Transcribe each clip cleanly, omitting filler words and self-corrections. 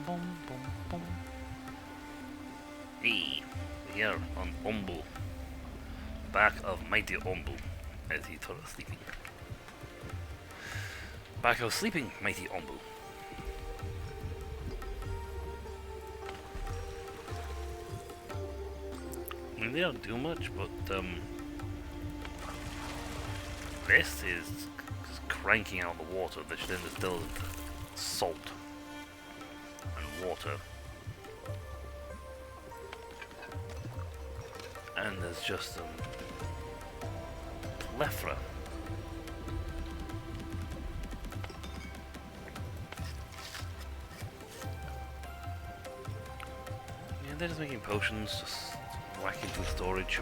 Boom, boom, boom. Hey, we're here on Onbu, back of mighty Onbu, as he thought of sleeping. Back of sleeping, mighty Onbu. I mean, they don't do much, but this is just cranking out the water, which then distills into salt and water. And there's just plethora. Yeah, they're just making potions, just whacking through storage.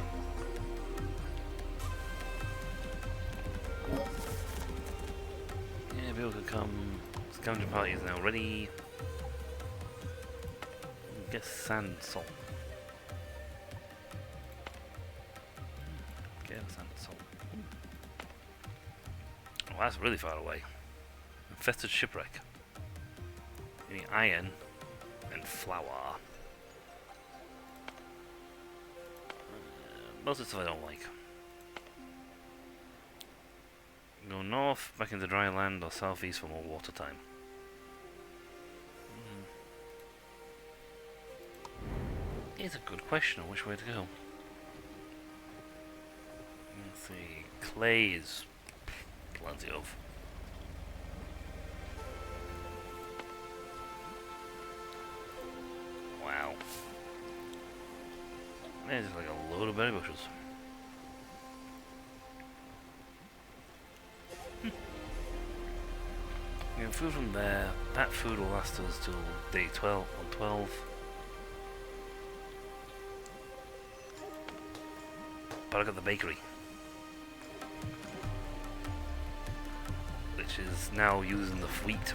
Yeah, people can come. Scavenger party is now ready. Get sand salt. Get sand salt. Oh, that's really far away. Infested shipwreck. You need iron and flour. Most of the stuff I don't like. Go north, back into dry land, or southeast for more water time. It's a good question on which way to go. Let's see. Clay is plenty of. Wow. There's like a load of berry bushes. We have food from there. That food will last us till day 12 on 12. But I got the bakery, which is now using the wheat,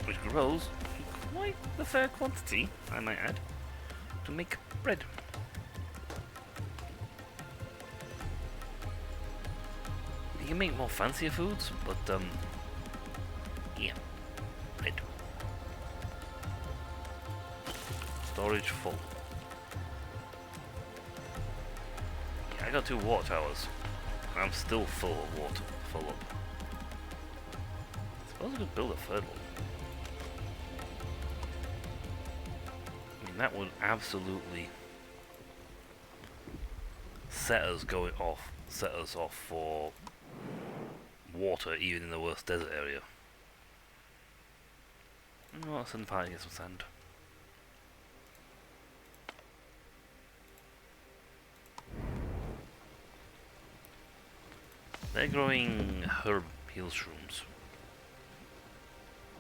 which grows in quite a fair quantity, I might add, to make bread. You can make more fancier foods, but yeah, bread. Storage full. Yeah, I got 2 water towers, and I'm still full of water, full up. I suppose I could build a third one. I mean, that would absolutely set us off for water, even in the worst desert area. Well, let's send the party get some sand. They're growing herb heal shrooms,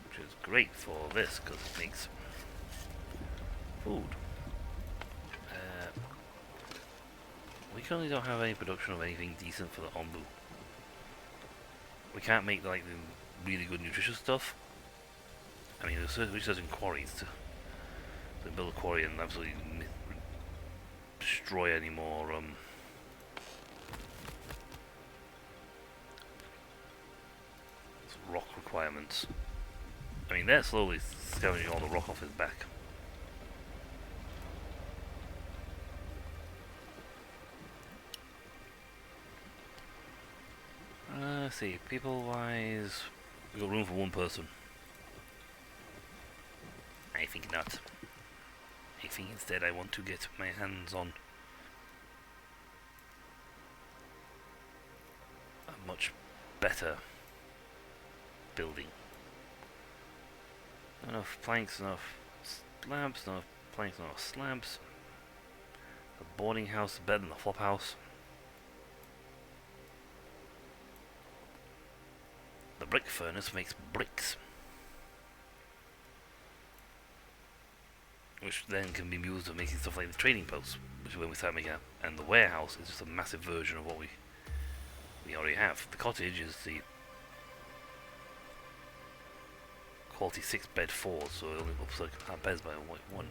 which is great for this because it makes food. We currently don't have any production of anything decent for the Onbu. We can't make like the really good nutritious stuff. I mean, we're searching quarries to build a quarry and absolutely destroy any more rock requirements. I mean, they're slowly scavenging all the rock off his back. Let's see, people-wise, we've got room for 1 person. I think not. I think instead I want to get my hands on a much better building. Enough planks, enough slabs, enough planks, enough slabs. The boarding house is better than the flop house. The brick furnace makes bricks, which then can be used for making stuff like the trading post, which is when we start making up. And the warehouse is just a massive version of what we already have. The cottage is the quality 6-bed 4, so it only ups like our beds by 1.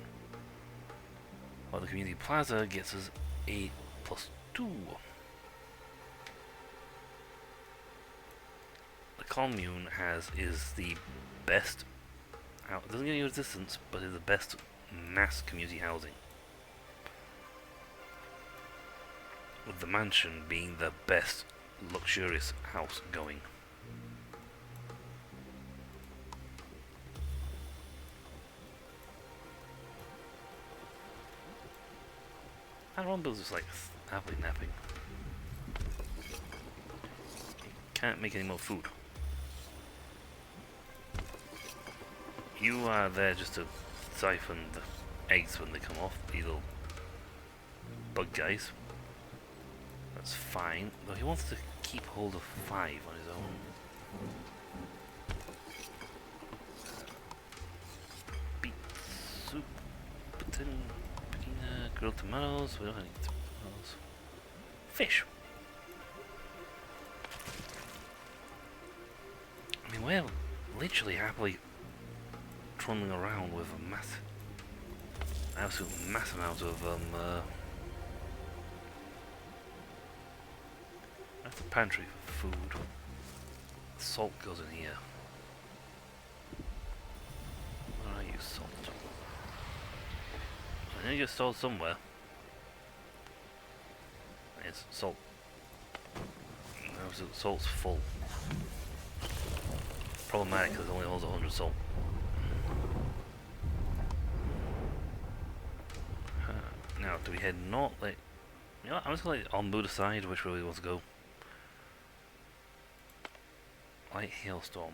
While the community plaza gets us 8 plus 2. The commune is the best It doesn't give you resistance, but is the best mass community housing. With the mansion being the best luxurious house going. And Onbu's just like happily napping. Can't make any more food. You are there just to siphon the eggs when they come off, these little bug guys. That's fine, though he wants to keep hold of 5 on his own. Beet soup, patina, grilled tomatoes, we don't have any tomatoes. Fish! I mean, we're literally happily trundling around with a absolute mass amount of that's the pantry for food. Salt goes in here. Where are you, salt? I need your salt somewhere. It's salt. No, salt's full. Problematic because it only holds 100 salt. Now, do we head north? Like, you know what, I'm just gonna let Onbu decide which way we want to go. Light hailstorm.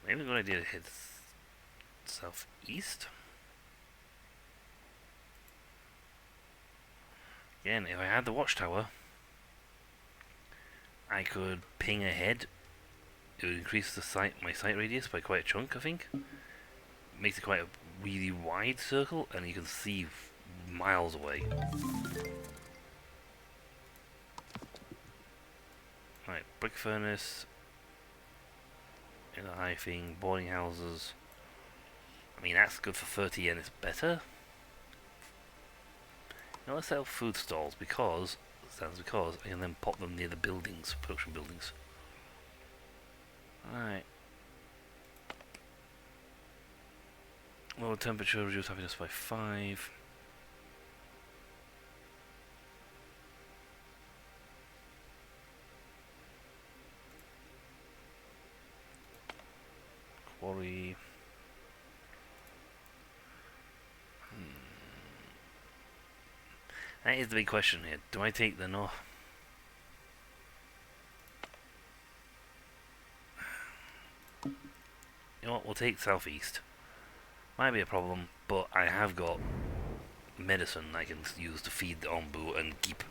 Maybe a good idea to head southeast. Again, if I had the watchtower, I could ping ahead. It would increase my sight radius by quite a chunk, I think. Makes it quite a really wide circle, and you can see miles away. Right, brick furnace, in a high thing, boarding houses. I mean, that's good for 30 yen, it's better. Now let's set up food stalls because I can then pop them near the buildings, production buildings. Alright. Lower temperature, reduce happiness by 5. Quarry. That is the big question here. Do I take the north? You know what, we'll take southeast. Might be a problem, but I have got medicine I can use to feed the Onbu and keep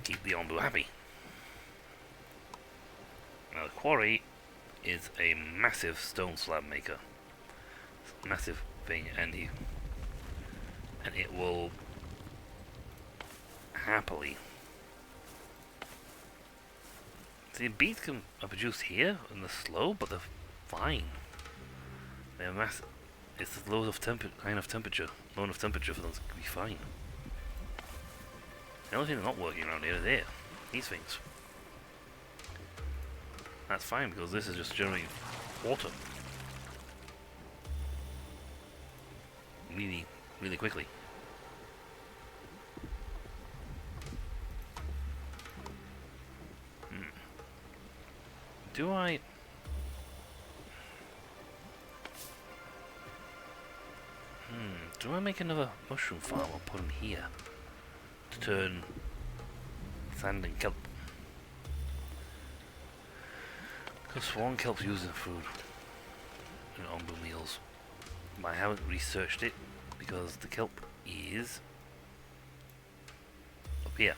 the Onbu happy. Now the quarry is a massive stone slab maker. Massive thing, and it will happily. See, beets are produced here and they're slow, but they're fine. They're massive. It's low enough temperature for them to be fine. The only thing that's not working around here is here. These things. That's fine because this is just generating water. Really, really quickly. Do I... do I make another mushroom farm or put them here to turn sand and kelp? Because swan kelp's used in food in Onbu meals, but I haven't researched it because the kelp is up here.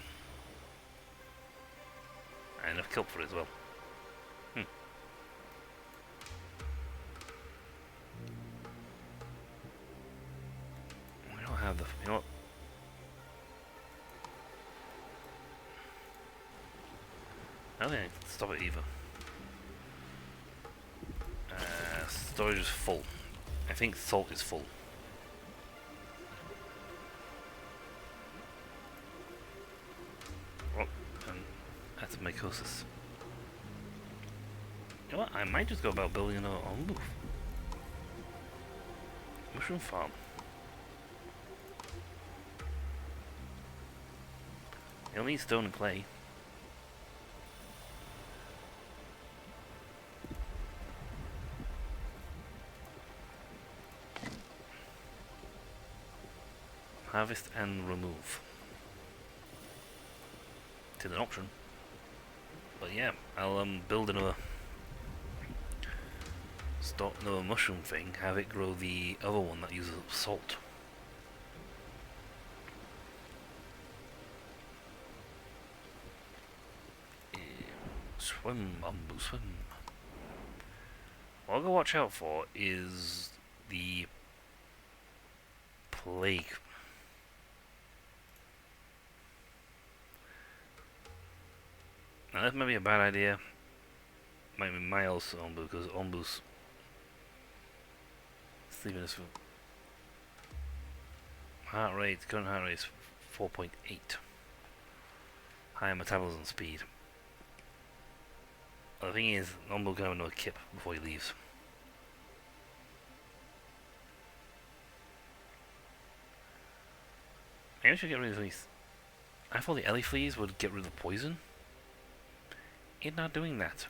And enough kelp for it as well. Have the, you know what? I don't think I can stop it either. Storage is full. I think salt is full. Oh, and that's mycosis. You know what? I might just go about building another Onbu mushroom farm. You'll need stone and clay. Harvest and remove. It's an option. But yeah, I'll build another mushroom thing, have it grow the other one that uses salt. Swim, Onbu, swim. What I'll go watch out for is the plague. Now that might be a bad idea. Might be miles Onbu, because Onbu's sleeping this heart rate, current heart rate is 4.8. Higher metabolism speed. The thing is, Onbu can have another kip before he leaves. Maybe I should get rid of these. I thought the Ellie fleas would get rid of the poison. It's not doing that.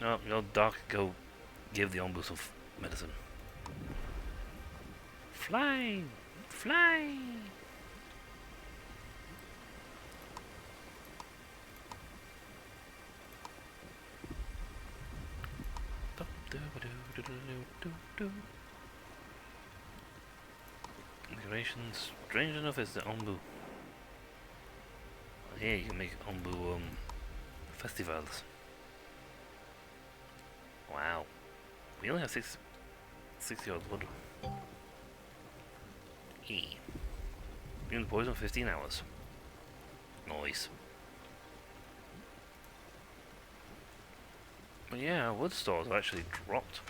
No, go Doc, go give the Onbu some medicine. Fly! Fly! Decorations. Strange enough, it's the Onbu. Here you can make Onbu festivals. Wow. We only have 60 odd wood. E. Immune to poison 15 hours. Nice. But yeah, wood stores have actually dropped.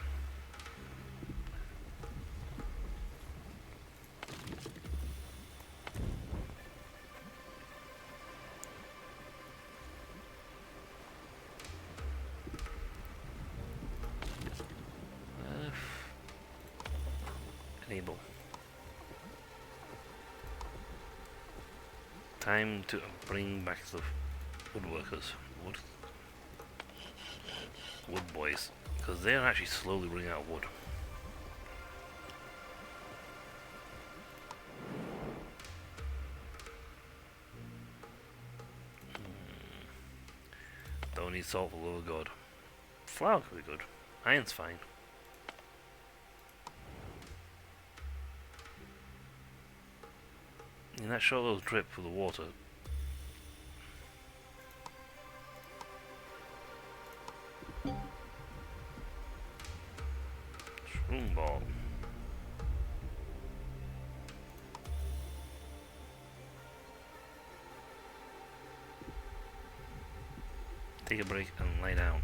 Enable. Time to bring back the woodworkers. Wood boys. Because they're actually slowly running out of wood. Don't need salt for the love of God. Flour could be good. Iron's fine. In that short little drip for the water. Shroom ball. Take a break and lie down.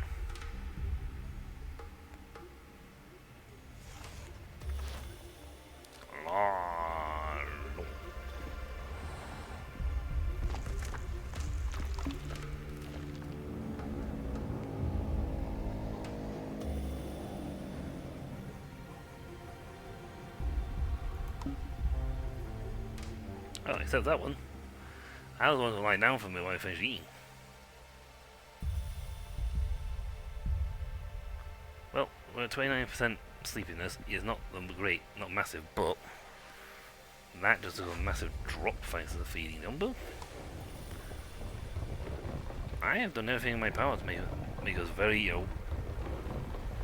Oh, except that one. I was the one to lie down for me while I finished eating. Well, we're at 29% sleepiness. It's not great, not massive, but that just took a massive drop thanks to the feeding Onbu. I have done everything in my power to make us very,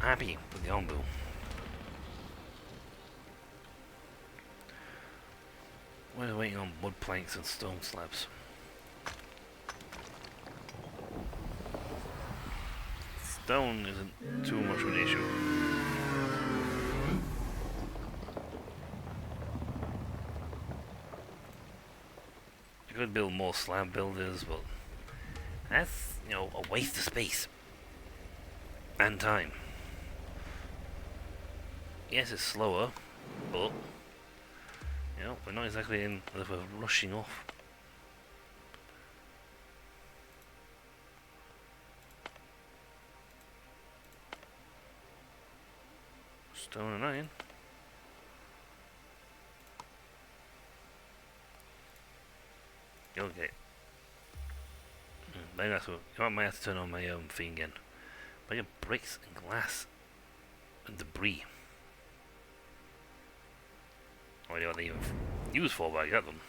happy with the Onbu. We're waiting on wood planks and stone slabs. Stone isn't too much of an issue. I could build more slab builders, but that's, a waste of space and time. Yes, it's slower, but you know, we're not exactly in as if we're rushing off. Stone and iron. Okay. Maybe that's what I might have to turn on my thing again. But I got bricks and glass and debris. I don't know what they even use for, but I got them.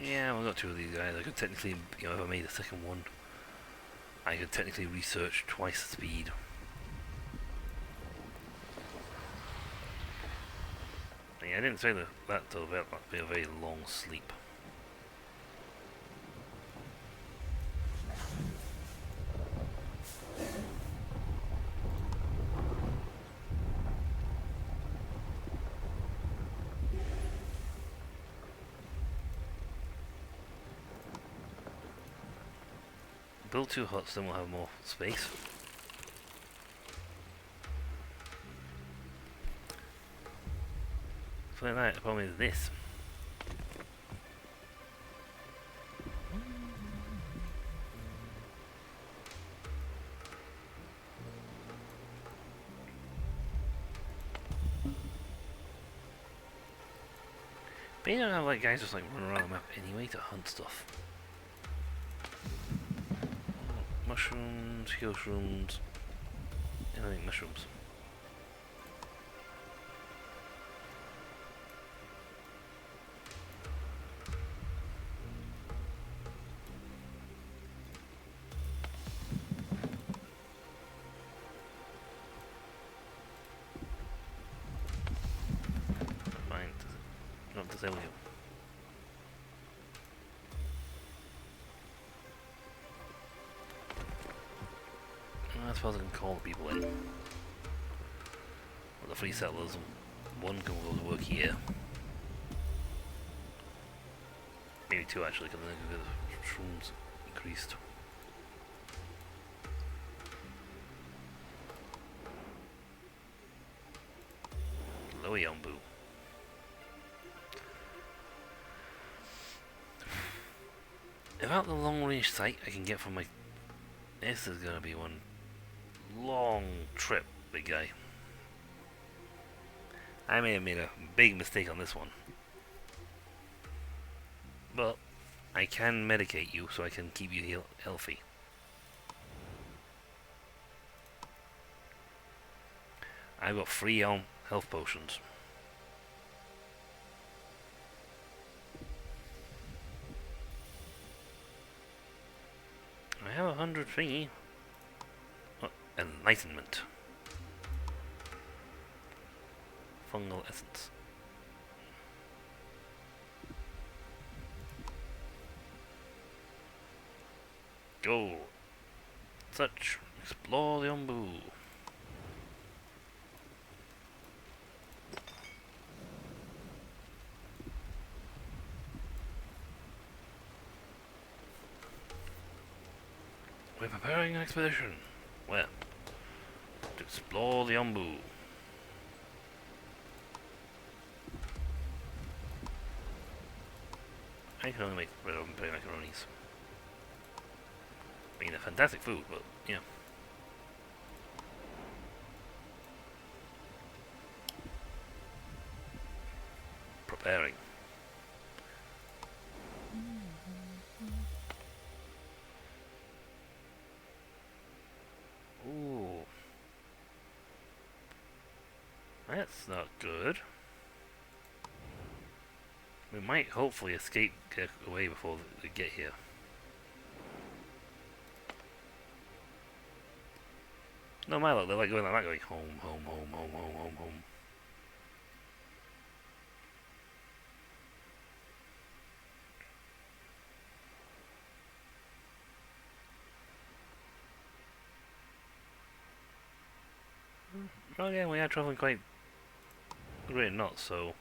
Yeah, I've got two of these guys. I could technically, you know, if I made a second one, I could technically research twice the speed. Yeah, I didn't say that till about that'd be a very long sleep. Build two huts, then we'll have more space. So that, the problem is this. But you don't have like guys just like run around the map anyway to hunt stuff. Mushrooms, heal shrooms. I think mushrooms. Fine. Not to sell you. I suppose I can call the people in. Or the free settlers, and one can go to work here. Maybe two actually, because then the shrooms increased. Lower Onbu. About the long range sight I can get from my... This is gonna be one long trip, big guy. I may have made a big mistake on this one. But I can medicate you so I can keep you healthy. I've got 3 health potions. I have 100 thingy. Oh, enlightenment. Fungal essence. Go. Search. Explore the Onbu. We're preparing an expedition. Where? To explore the Onbu. I can only make red oven pay macaronis. I mean, they're fantastic food, but, yeah. Preparing. Ooh. That's not good. We might hopefully get away before they get here. No matter, they're like going like that, going home, home, home, home, home, home, home. Well, again, we are traveling quite great knots, so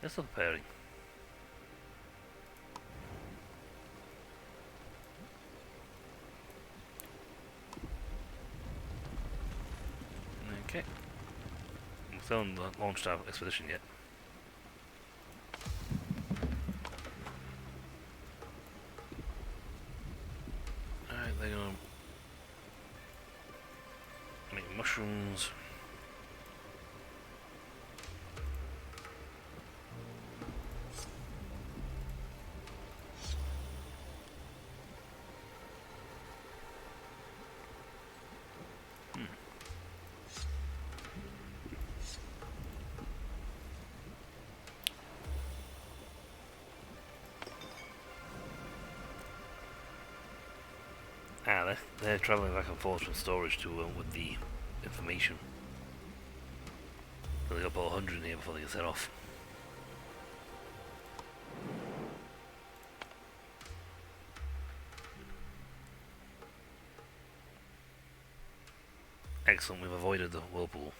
They're still pairing. Okay. We still haven't launched our expedition yet. Alright, they're gonna make mushrooms. Ah, they're travelling back and forth from storage to with the information. So they got about 100 in here before they get set off. Excellent, we've avoided the whirlpool.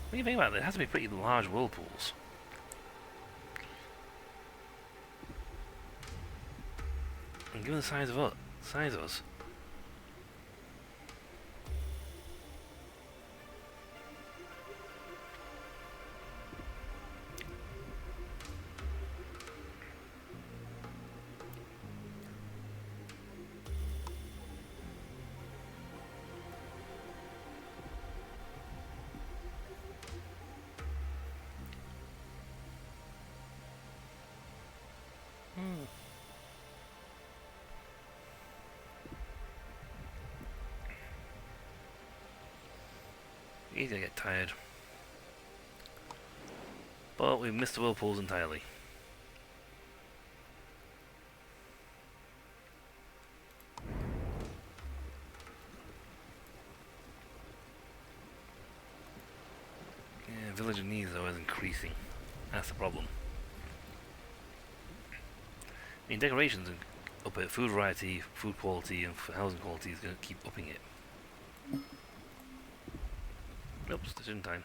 What do you think about that? It has to be pretty large whirlpools. And given the size of us. Easy to get tired. But we've missed the whirlpools entirely. Yeah, villager needs though is increasing. That's the problem. I mean, decorations up at food variety, food quality, and housing quality is going to keep upping it. Oops, decision time.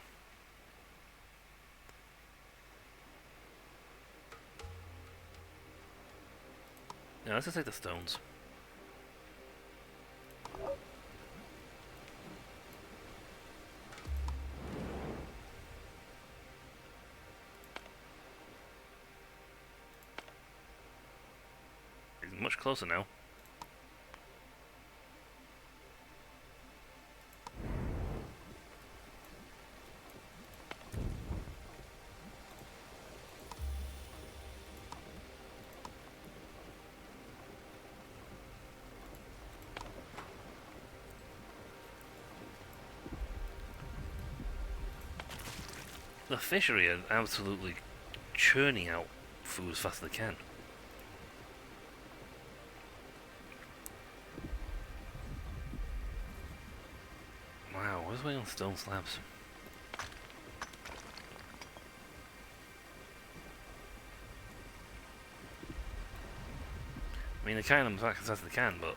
Now let's just take the stones. It's much closer now. The fishery are absolutely churning out food as fast as they can. Wow, where's we on stone slabs? I mean, they can them as fast as they can, but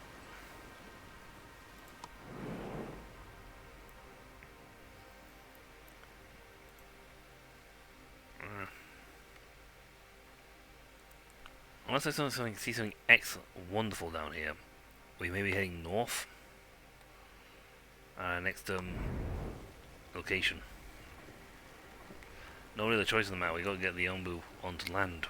unless I see something excellent, wonderful down here, we may be heading north. Next location. No real choice in the matter. We got to get the Onbu onto land.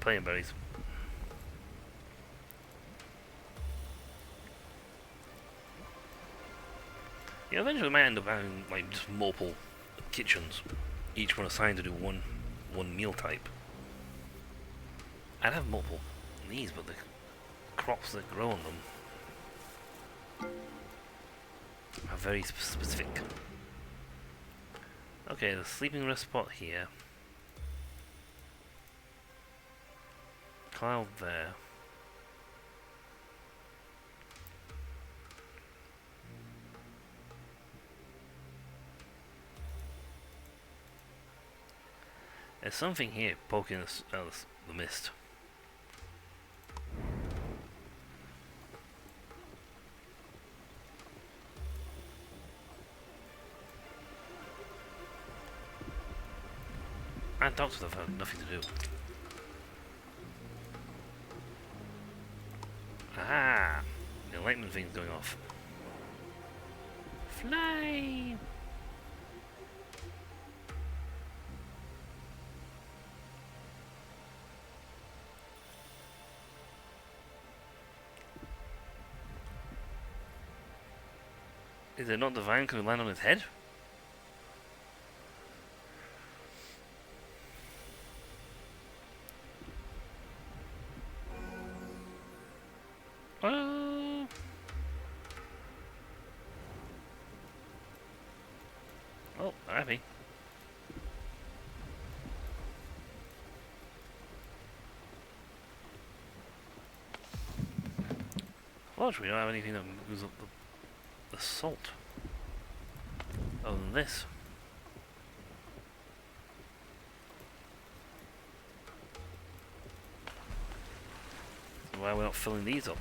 Playing berries. Yeah, eventually we might end up having like just multiple kitchens, each one assigned to do one meal type. I'd have multiple of these, but the crops that grow on them. are very specific. Okay, the sleeping rest spot here. Cloud there. There's something here poking us out of the mist. And doctors have had nothing to do. Ah! The enlightenment thing's going off. Fly! Is it not divine? Can we land on his head? Oh! Oh, happy. Fortunately, we don't have anything that moves up the salt. Other than this. So why are we not filling these up?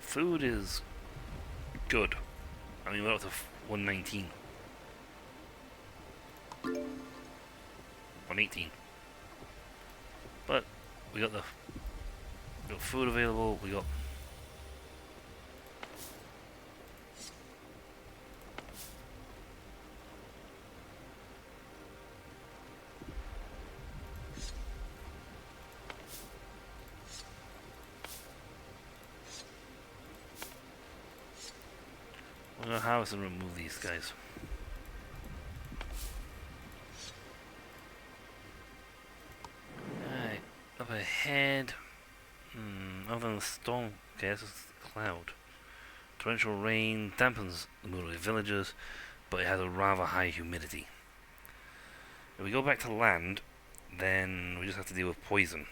Food is good. I mean, we're up to 119. 118. But we got food available. We got we're gonna harvest and remove these guys. Alright, up ahead. Other than the storm, okay, this is cloud. Torrential rain dampens the mood of the villagers, but it has a rather high humidity. If we go back to land, then we just have to deal with poison.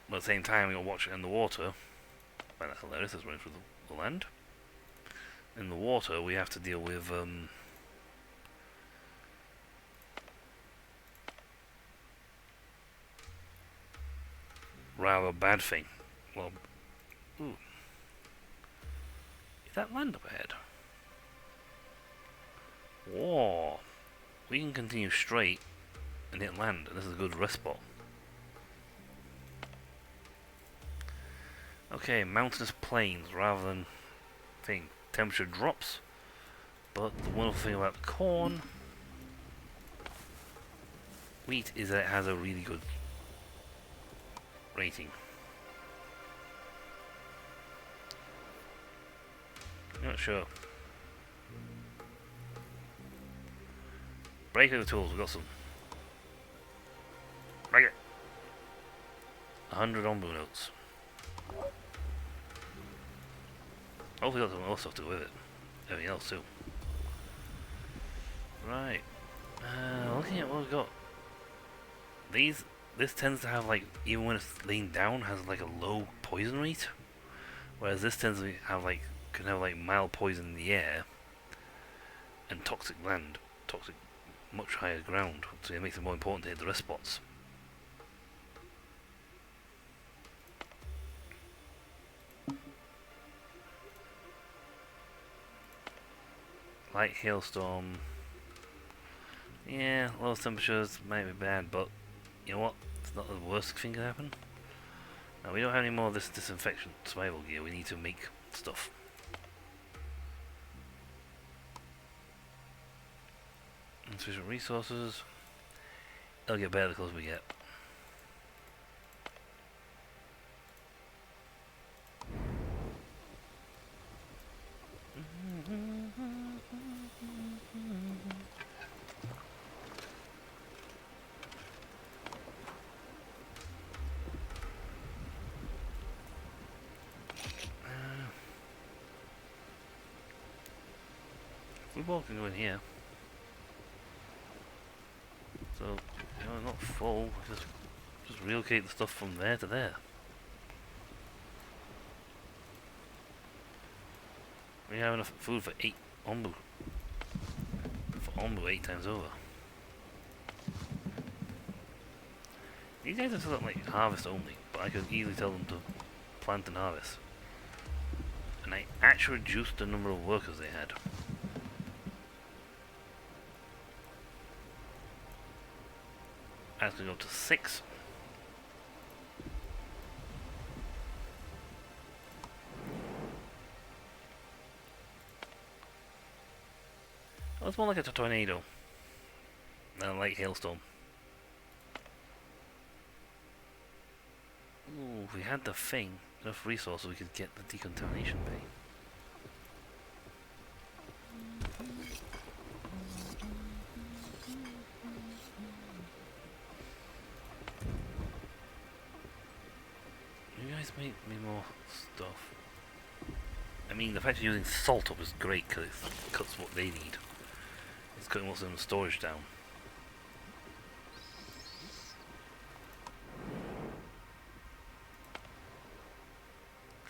But at the same time, we gotta watch it in the water. Well, that's hilarious, that's running through the land. In the water, we have to deal with, rather bad thing. Well, ooh. Is that land up ahead? Whoa. We can continue straight and hit land, and this is a good rest spot. Okay, mountainous plains rather than thing. Temperature drops, but the wonderful thing about the corn, wheat, is that it has a really good rating. Not sure. Break the tools, we've got some. Break it. 100 Onbu notes. Hopefully got some other stuff to do with it. Everything else too. Right. Looking at what we've got. This tends to have, like, even when it's laying down, has like a low poison rate. Whereas this tends to have like, can have like mild poison in the air. And toxic land. Toxic, much higher ground. So it makes it more important to hit the rest spots. Light hailstorm. Yeah, low temperatures might be bad, but you know what? It's not the worst thing can happen. Now we don't have any more of this disinfection survival gear. We need to make stuff. Insufficient resources. It'll get better the closer we get. both can go in here. So, you know, not full. Just relocate the stuff from there to there. We have enough food for 8 Onbu. For Onbu 8 times over. These guys are set up like harvest only, but I could easily tell them to plant and harvest. And I actually reduced the number of workers they had. That's going to go to 6. Oh, it's more like it's a tornado than a light hailstorm. Ooh, if we had the thing, enough resources, we could get the decontamination bay. You guys make me more stuff. I mean, the fact of using salt up is great because it cuts what they need. It's cutting what's in the storage down.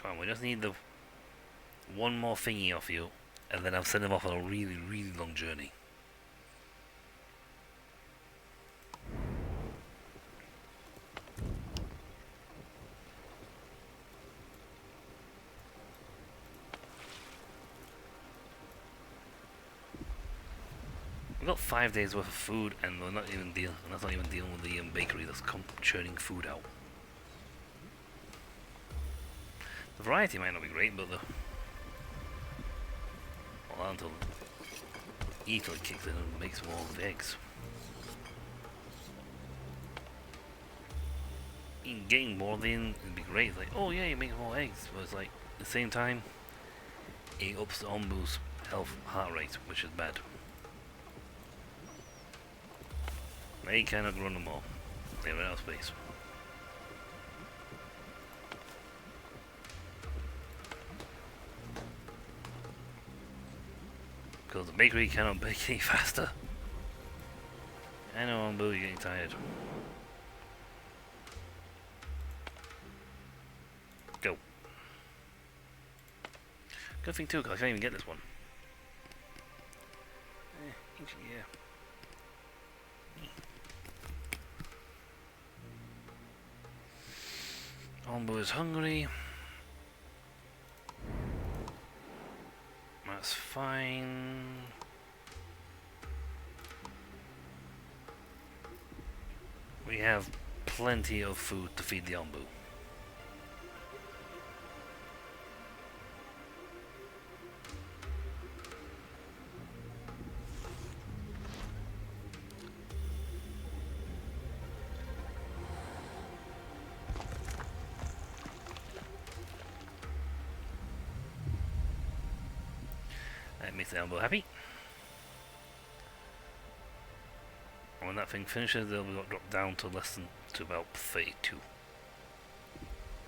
Come on, we just need the one more thingy off you, and then I'll send them off on a really, really long journey. We've got 5 days worth of food, and we're not even dealing. That's not even dealing with the bakery that's churning food out. The variety might not be great, but well, until Ethan kicks in and makes more eggs. Getting more in would be great. It's like, oh yeah, you make more eggs, but it's like at the same time, it ups the Onbu's heart rate, which is bad. They cannot run them all. They run out of space. Because the bakery cannot bake any faster. I know, Onbu, you're getting tired. Go. Good thing too, because I can't even get this one. Yeah. Onbu is hungry. That's fine. We have plenty of food to feed the Onbu. That makes the Onbu happy. And when that thing finishes, they'll be dropped down to about 32.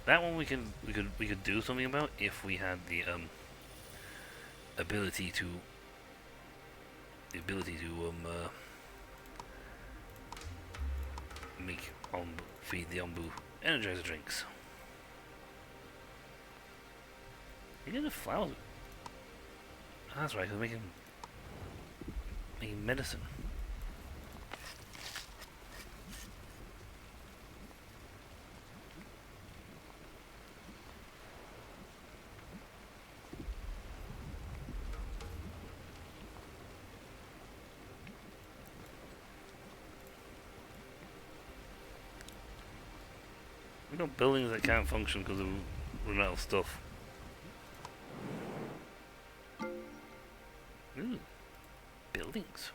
That one we could do something about if we had the ability to feed the Onbu energizer drinks. You get the flowers. That's right, we're making medicine. We got buildings that can't function because of run out of stuff. Ooh, buildings.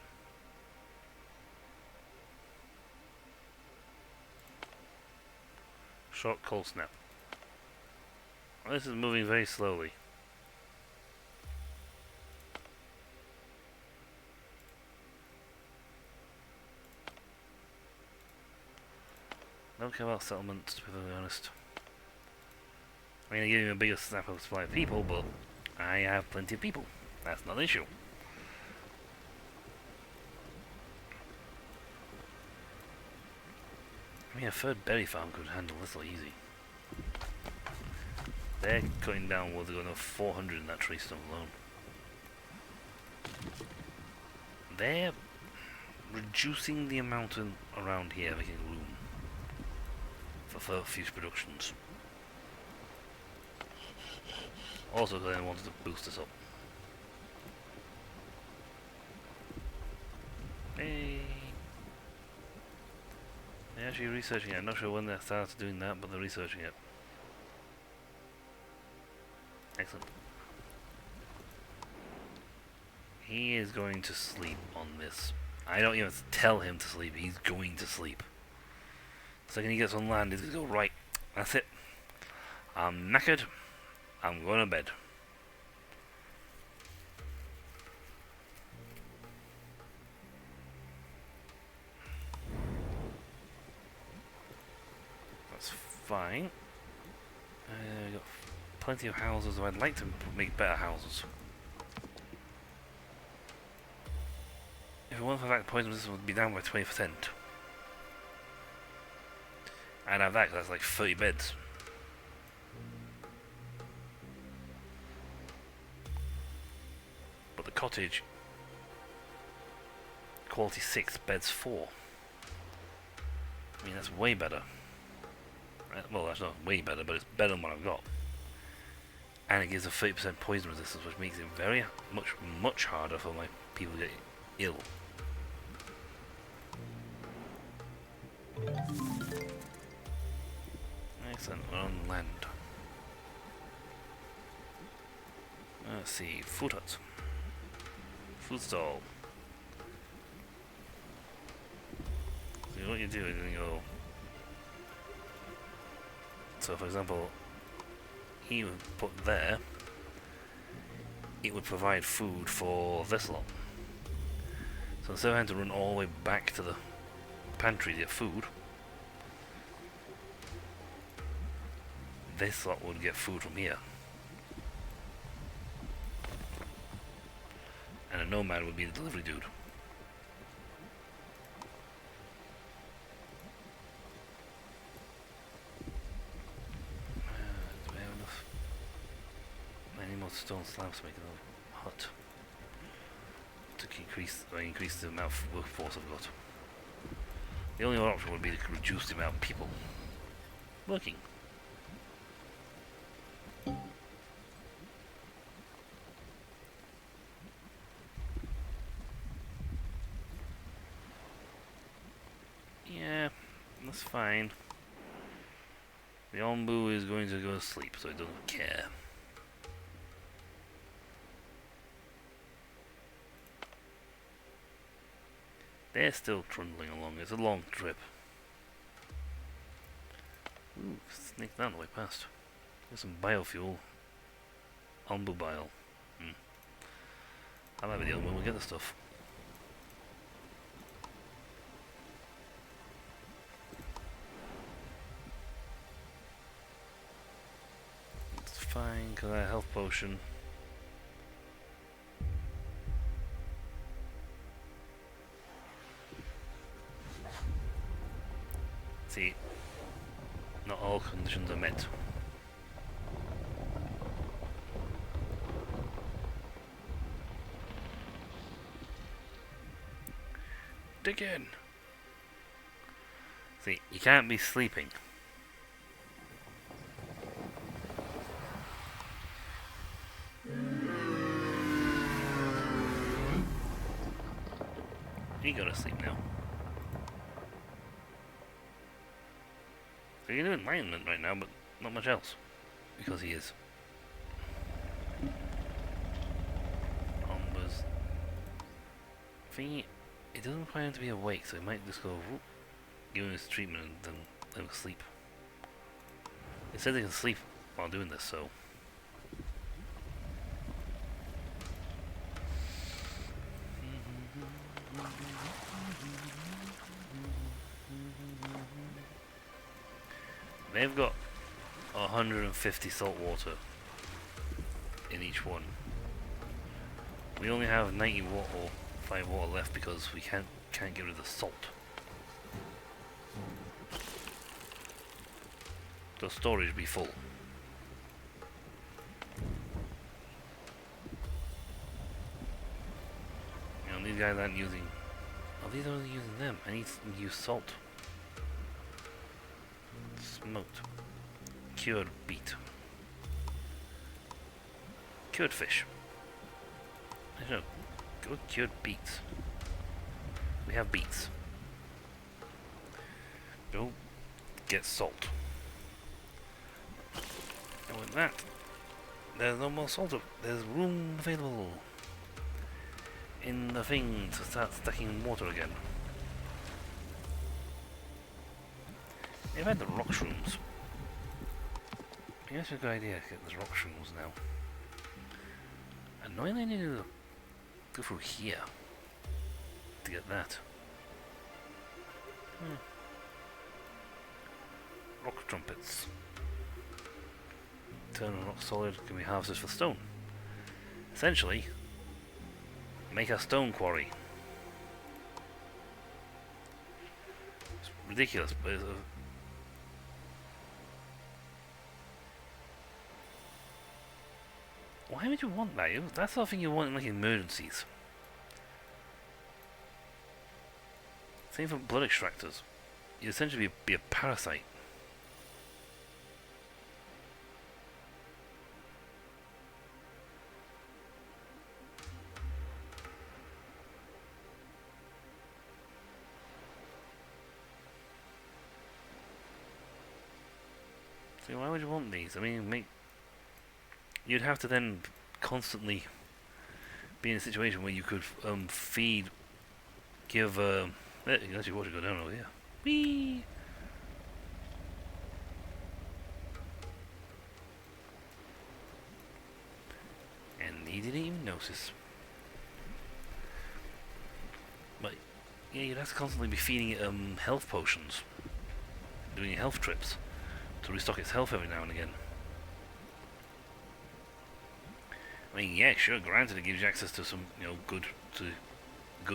Short cold snap. Well, this is moving very slowly. Don't care about settlements, to be very honest. I mean, I give him a bigger snap of supply of people, but I have plenty of people. That's not an issue. mean, a third berry farm could handle this a lot easy. They're cutting down wood, they've got another 400 in that tree stump alone. They're reducing the amount around here, making room for future productions. Also, because I wanted to boost this up. Hey! They're actually researching it. I'm not sure when they started doing that, but they're researching it. Excellent. He is going to sleep on this. I don't even tell him to sleep, he's going to sleep. The second he gets on land, he's going to go, right, that's it. I'm knackered, I'm going to bed. That's fine. Got plenty of houses, so I'd like to make better houses. If it weren't for that, poison resistance would be down by 20%. I'd have that because that's like 30 beds. But the cottage, quality 6, beds 4. I mean, that's way better. Well, that's not way better, but it's better than what I've got. And it gives a 30% poison resistance, which makes it very much harder for my people to get ill. Excellent, we're on land. Let's see, food hut. Food stall. So what you do is you go... So for example, he would put there, it would provide food for this lot. So instead of having to run all the way back to the pantry to get food, this lot would get food from here. And a nomad would be the delivery dude. Do we have enough? Any more stone slabs to make another hut? To increase the amount of workforce I've got. The only other option would be to reduce the amount of people working. Yeah, that's fine. The Onbu is going to go to sleep, so it doesn't care. They're still trundling along. It's a long trip. Ooh, sneak that on the way past. There's some biofuel. Onbu bile. I might be the only one who will get the stuff. It's fine, because I have a health potion. See, not all conditions are met. Dig in! See, you can't be sleeping. You go to sleep now. So you're doing enlightenment right now, but not much else. Because he is. Onbu's thingy, it doesn't require him to be awake, so he might just go whoop, give him his treatment and then let him sleep. It says he can sleep while doing this, so. They've got 150 salt water in each one. We only have 90 water or 5 water left because we can't get rid of the salt. the storage be full. You know, these guys aren't using... Oh, these are only using them. I need to use salt. Smoked. Cured beet. Cured fish. I don't know. Go with cured beets. We have beets. Go get salt. And with that, there's no more salt. There's room available in the thing to start stacking water again. They've had the rock shrooms. I guess it's a good idea to get the rock shrooms now. Annoyingly, I need to go through here to get that. Rock trumpets. Turn a rock solid can be harvested for stone. Essentially, make a stone quarry. It's ridiculous, but it's why would you want that? That's the thing you want in like emergencies. Same for blood extractors. You essentially be a parasite. So why would you want these? I mean, you'd have to then constantly be in a situation where you could give you can actually watch it go down over here. Whee! And he didn't even notice. But yeah, you'd have to constantly be feeding it health potions, doing health trips to restock its health every now and again. I mean, yeah, sure, granted it gives you access to some, good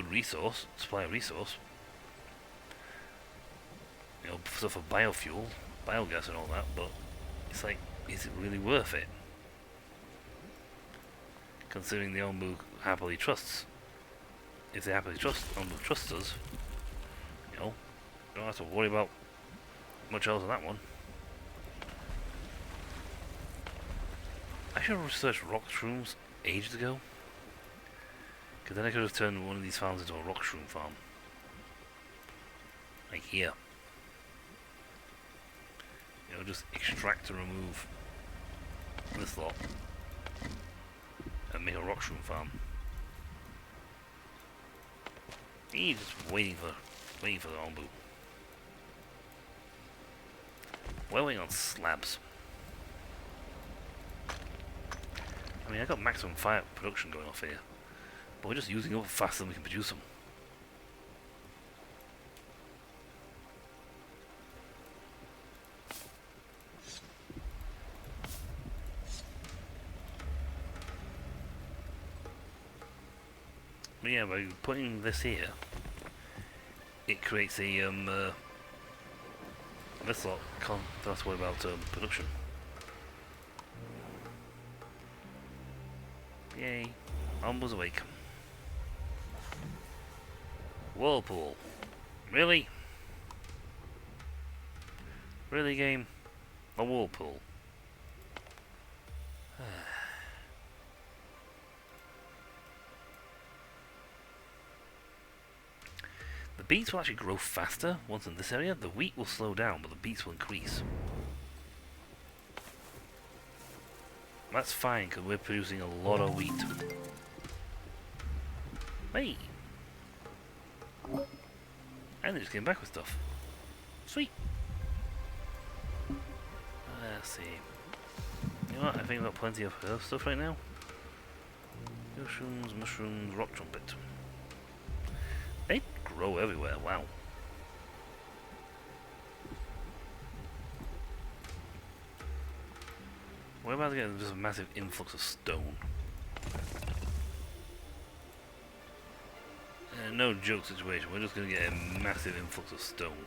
resource, supply of resource. Stuff for biofuel, biogas and all that, but it's like, is it really worth it? Considering the Onbu happily trusts. If they happily Onbu trusts us, you don't have to worry about much else on that one. I should have researched rock shrooms ages ago. Because then I could have turned one of these farms into a rock shroom farm. Like here. Just extract and remove this lot. And make a rock shroom farm. He's just waiting for the Onbu. We're waiting on slabs. I mean, I got maximum fire production going off here, but we're just using up faster than we can produce them. But yeah, by putting this here, it creates a this lot can't have to worry about production. Yay. Onbu's awake. Whirlpool. Really? Really, game? A whirlpool. The beets will actually grow faster once in this area. The wheat will slow down, but the beets will increase. That's fine, because we're producing a lot of wheat. Hey! And they just came back with stuff. Sweet! Let's see. You know what, I think I've got plenty of herb stuff right now. Mushrooms, rock trumpet. They grow everywhere, wow. We're about to get just a massive influx of stone. No joke situation, we're just going to get a massive influx of stone.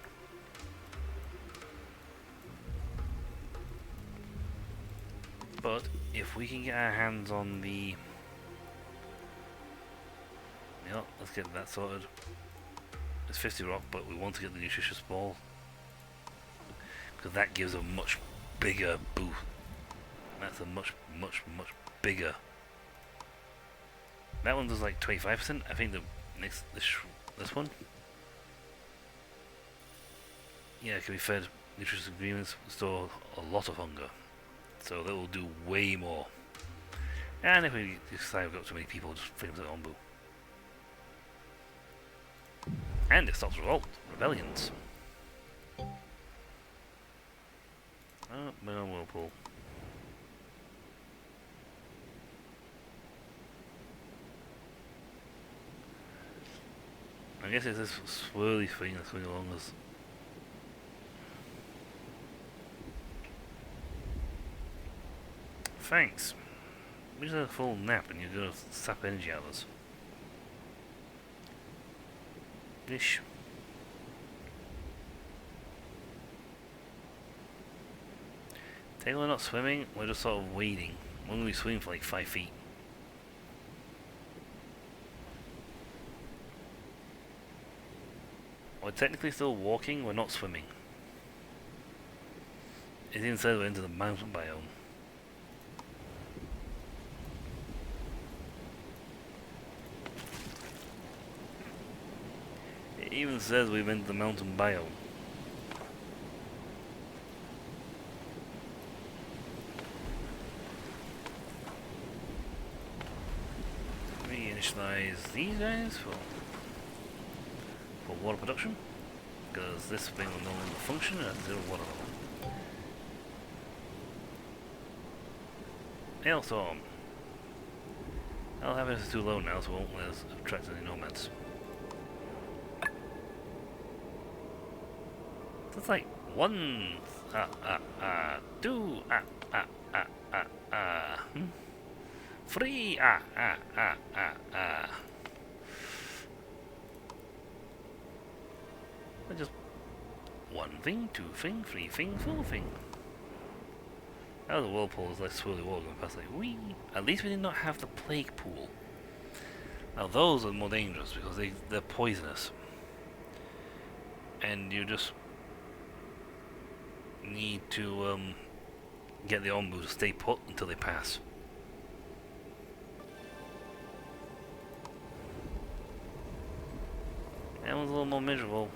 But if we can get our hands on the... Yeah, let's get that sorted. It's 50 rock, but we want to get the nutritious ball. Because that gives a much bigger boost. That's a much bigger. That one does like 25%. I think the next this one, yeah, it can be fed nutritious ingredients, store a lot of hunger, so that will do way more. And if we decide we've got too many people, just bring them to Onbu. And it stops rebellions. Oh, no whirlpool. I guess it's this swirly thing that's going along us. Thanks. We just had a full nap and you're gonna sap energy out of us. Ish. We're not swimming, we're just sort of wading. We're going to be swimming for like 5 feet. We're technically still walking, we're not swimming. It even says we're into the mountain biome. It even says we've entered the mountain biome. Initialize these guys for water production, because this thing will no longer function at 0 water level. Hailstorm. I'll have it too low now, so it won't let us attract any nomads. So it's like 1 2 3 Just 1 thing, 2 thing, 3 thing, 4 thing. Now the whirlpool is like swirly water going past like wee. At least we did not have the plague pool. Now those are more dangerous because they're poisonous. And you just need to get the Onbu to stay put until they pass. That one's a little more miserable.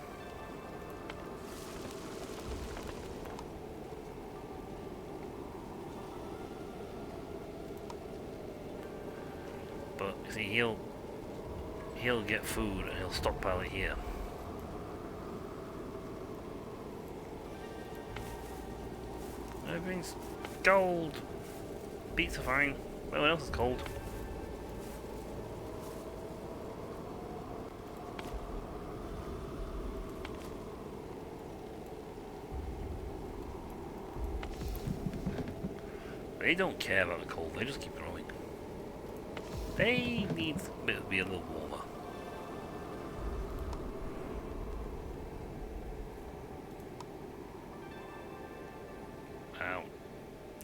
But you see, he'll get food and he'll stockpile it here. Everything's gold. Beets are fine. Everyone else is cold. They don't care about the cold, they just keep growing. They need to be a little warmer. Ow.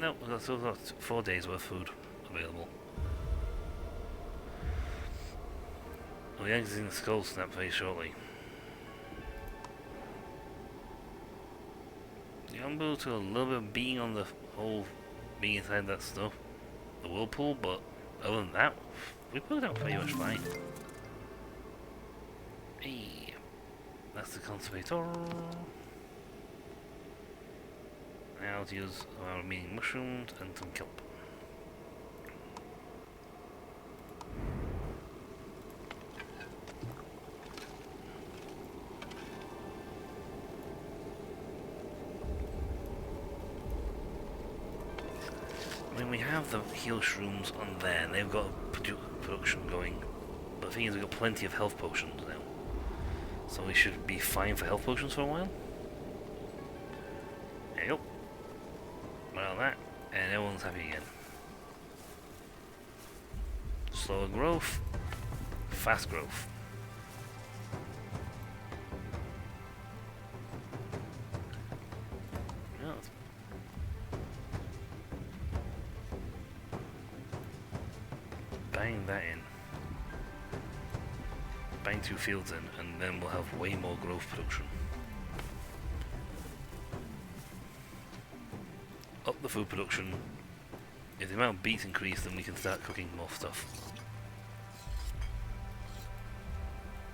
No, we've still got 4 days worth of food available. We'll be exiting the skull snap very shortly. The Onbu took a little bit of being on the whole being inside that stuff, the whirlpool, but other than that, we put it out pretty much fine. Hey, that's the conservator. Now to use our remaining mushrooms and some kelp. I mean, we have the heal shrooms on there, and they've got production going. But the thing is, we've got plenty of health potions now. So we should be fine for health potions for a while. There you go. Well, that, and everyone's happy again. Slower growth, fast growth. buying that in. Buying 2 fields in, and then we'll have way more growth production. Up the food production. If the amount of beets increase, then we can start cooking more stuff.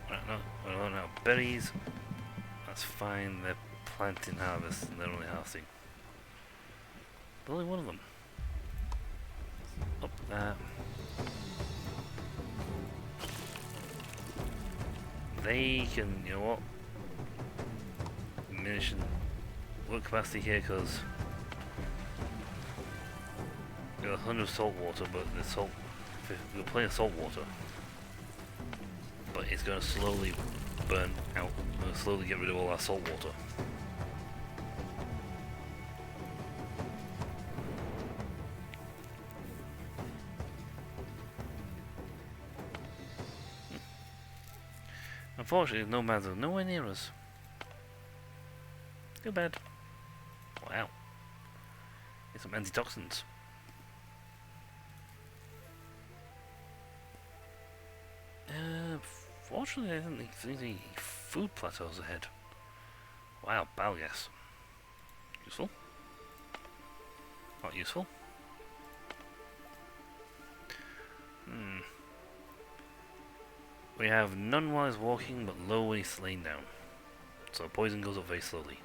Right, no, we're running out of berries. That's fine, they're planting harvest and they're only harvesting. But only one of them. Up that. They can, you know what? Diminish work capacity here because we got 100 salt water, but the salt, we've got plenty of salt water. But it's going to slowly burn out. We're going to slowly get rid of all our salt water. Unfortunately, nomads are nowhere near us. Too bad. Wow. Get some antitoxins. Fortunately, I didn't think there's any food plateaus ahead. Wow, biogas. Useful. Not useful. We have none while he's walking, but low when he's laying down. So poison goes up very slowly.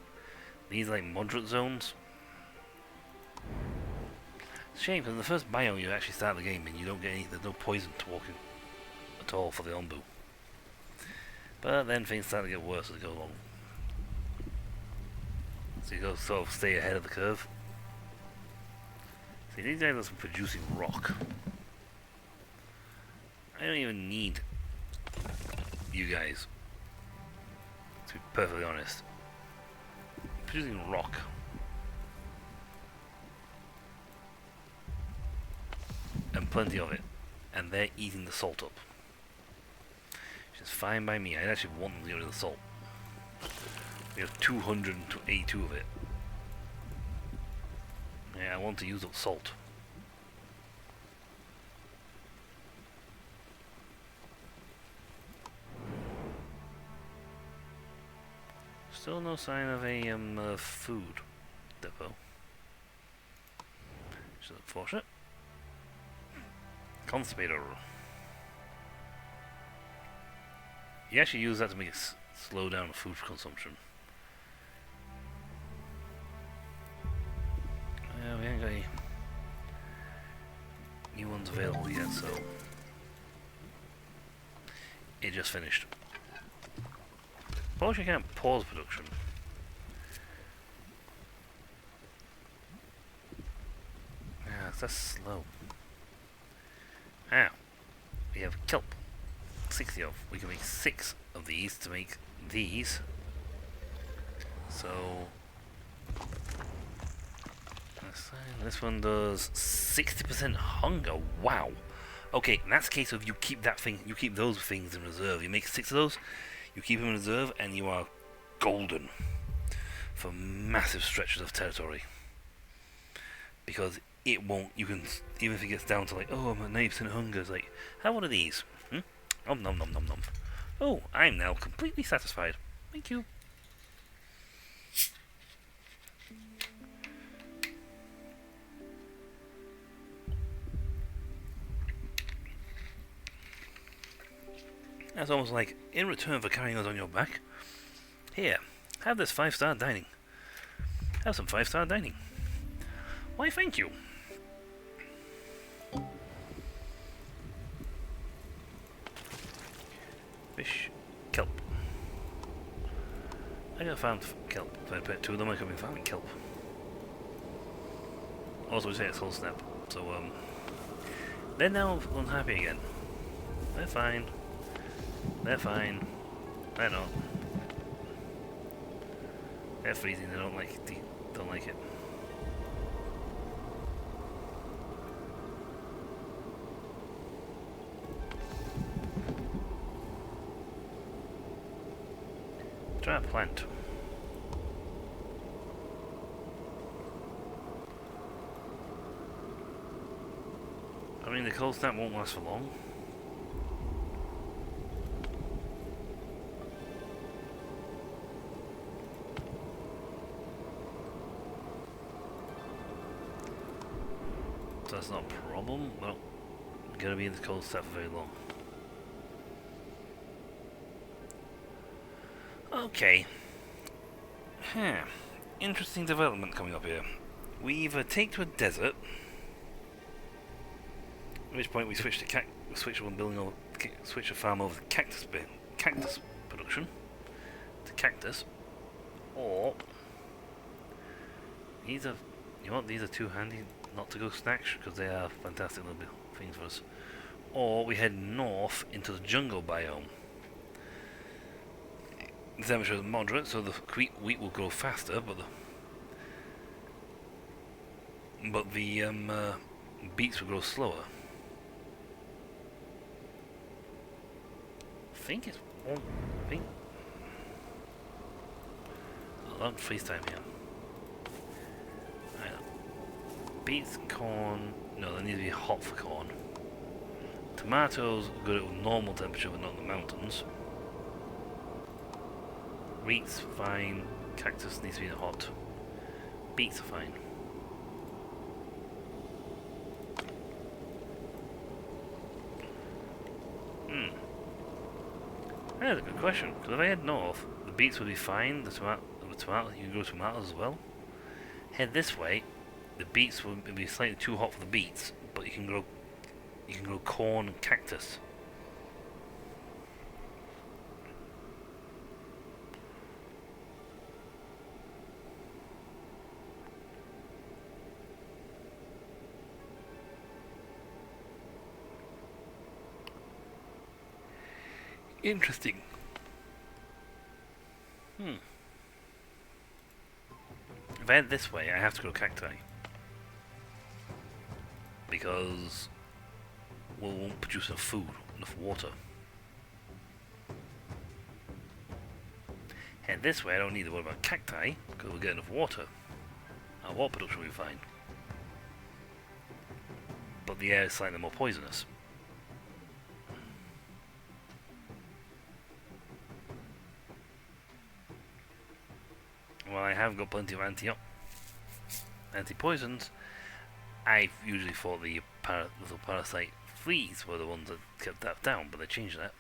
These are like moderate zones. It's a shame, because in the first biome you actually start the game and you don't get any, there's no poison to walking at all for the Onbu. But then things start to get worse as they go along. So you got to sort of stay ahead of the curve. See, these guys are producing rock. I don't even need you guys, to be perfectly honest. I'm producing rock. And plenty of it. And they're eating the salt up. Which is fine by me. I actually want them to get rid of the salt. We have 282 of it. Yeah, I want to use up salt. Still no sign of a food depot. Which is unfortunate. Constipator. You actually use that to make it slow down food consumption. We haven't got any new ones available yet, so it just finished. Unfortunately, I can't pause production. Yeah, that's slow. Now, we have kelp. 60 of. We can make 6 of these to make these. So, this one does 60% hunger. Wow. Okay, in that case, if you keep that thing, you keep those things in reserve. You make 6 of those. You keep them in reserve, and you are golden for massive stretches of territory. Because it won't. You can, even if it gets down to like, oh, I'm at 90% hunger. It's like, have one of these. Nom nom nom nom nom. Oh, I'm now completely satisfied. Thank you. That's almost like, in return for carrying us on your back, here, have this 5-star dining. Have some 5-star dining. Why, thank you. Fish, kelp. I gotta find kelp. If I put 2 of them, I could be finding kelp. Also, we say it's whole snap. So, they're now unhappy again. They're fine. They're fine. They're not. They're freezing. They don't like it. Don't like it. Try a plant. I mean, the cold snap won't last for long. So that's not a problem. Well, I'm gonna be in the cold snap for very long. Okay. Interesting development coming up here. We either take to a desert, at which point we switch to switch the farm over to cactus production to cactus, or these are these are too handy not to go snatch because they are fantastic little things for us. Or we head north into the jungle biome. The temperature is moderate, so the wheat will grow faster, but the beets will grow slower. I think it's one. I think. A lot of freeze time here. Beets, corn. No, they need to be hot for corn. Tomatoes are good at normal temperature, but not in the mountains. Wheat's fine. Cactus needs to be hot. Beets are fine. That's a good question. Because if I head north, the beets would be fine. The tomatoes, you can grow tomatoes as well. Head this way, the beets will be slightly too hot for the beets, but you can grow corn and cactus. Interesting. If I head this way, I have to grow cacti. Because we won't produce enough food, enough water. Head this way, I don't need to worry about cacti, because we'll get enough water. Our water production will be fine. But the air is slightly more poisonous. Well, I have got plenty of anti-poisons. I've usually thought the little parasite fleas were the ones that kept that down, but they changed that.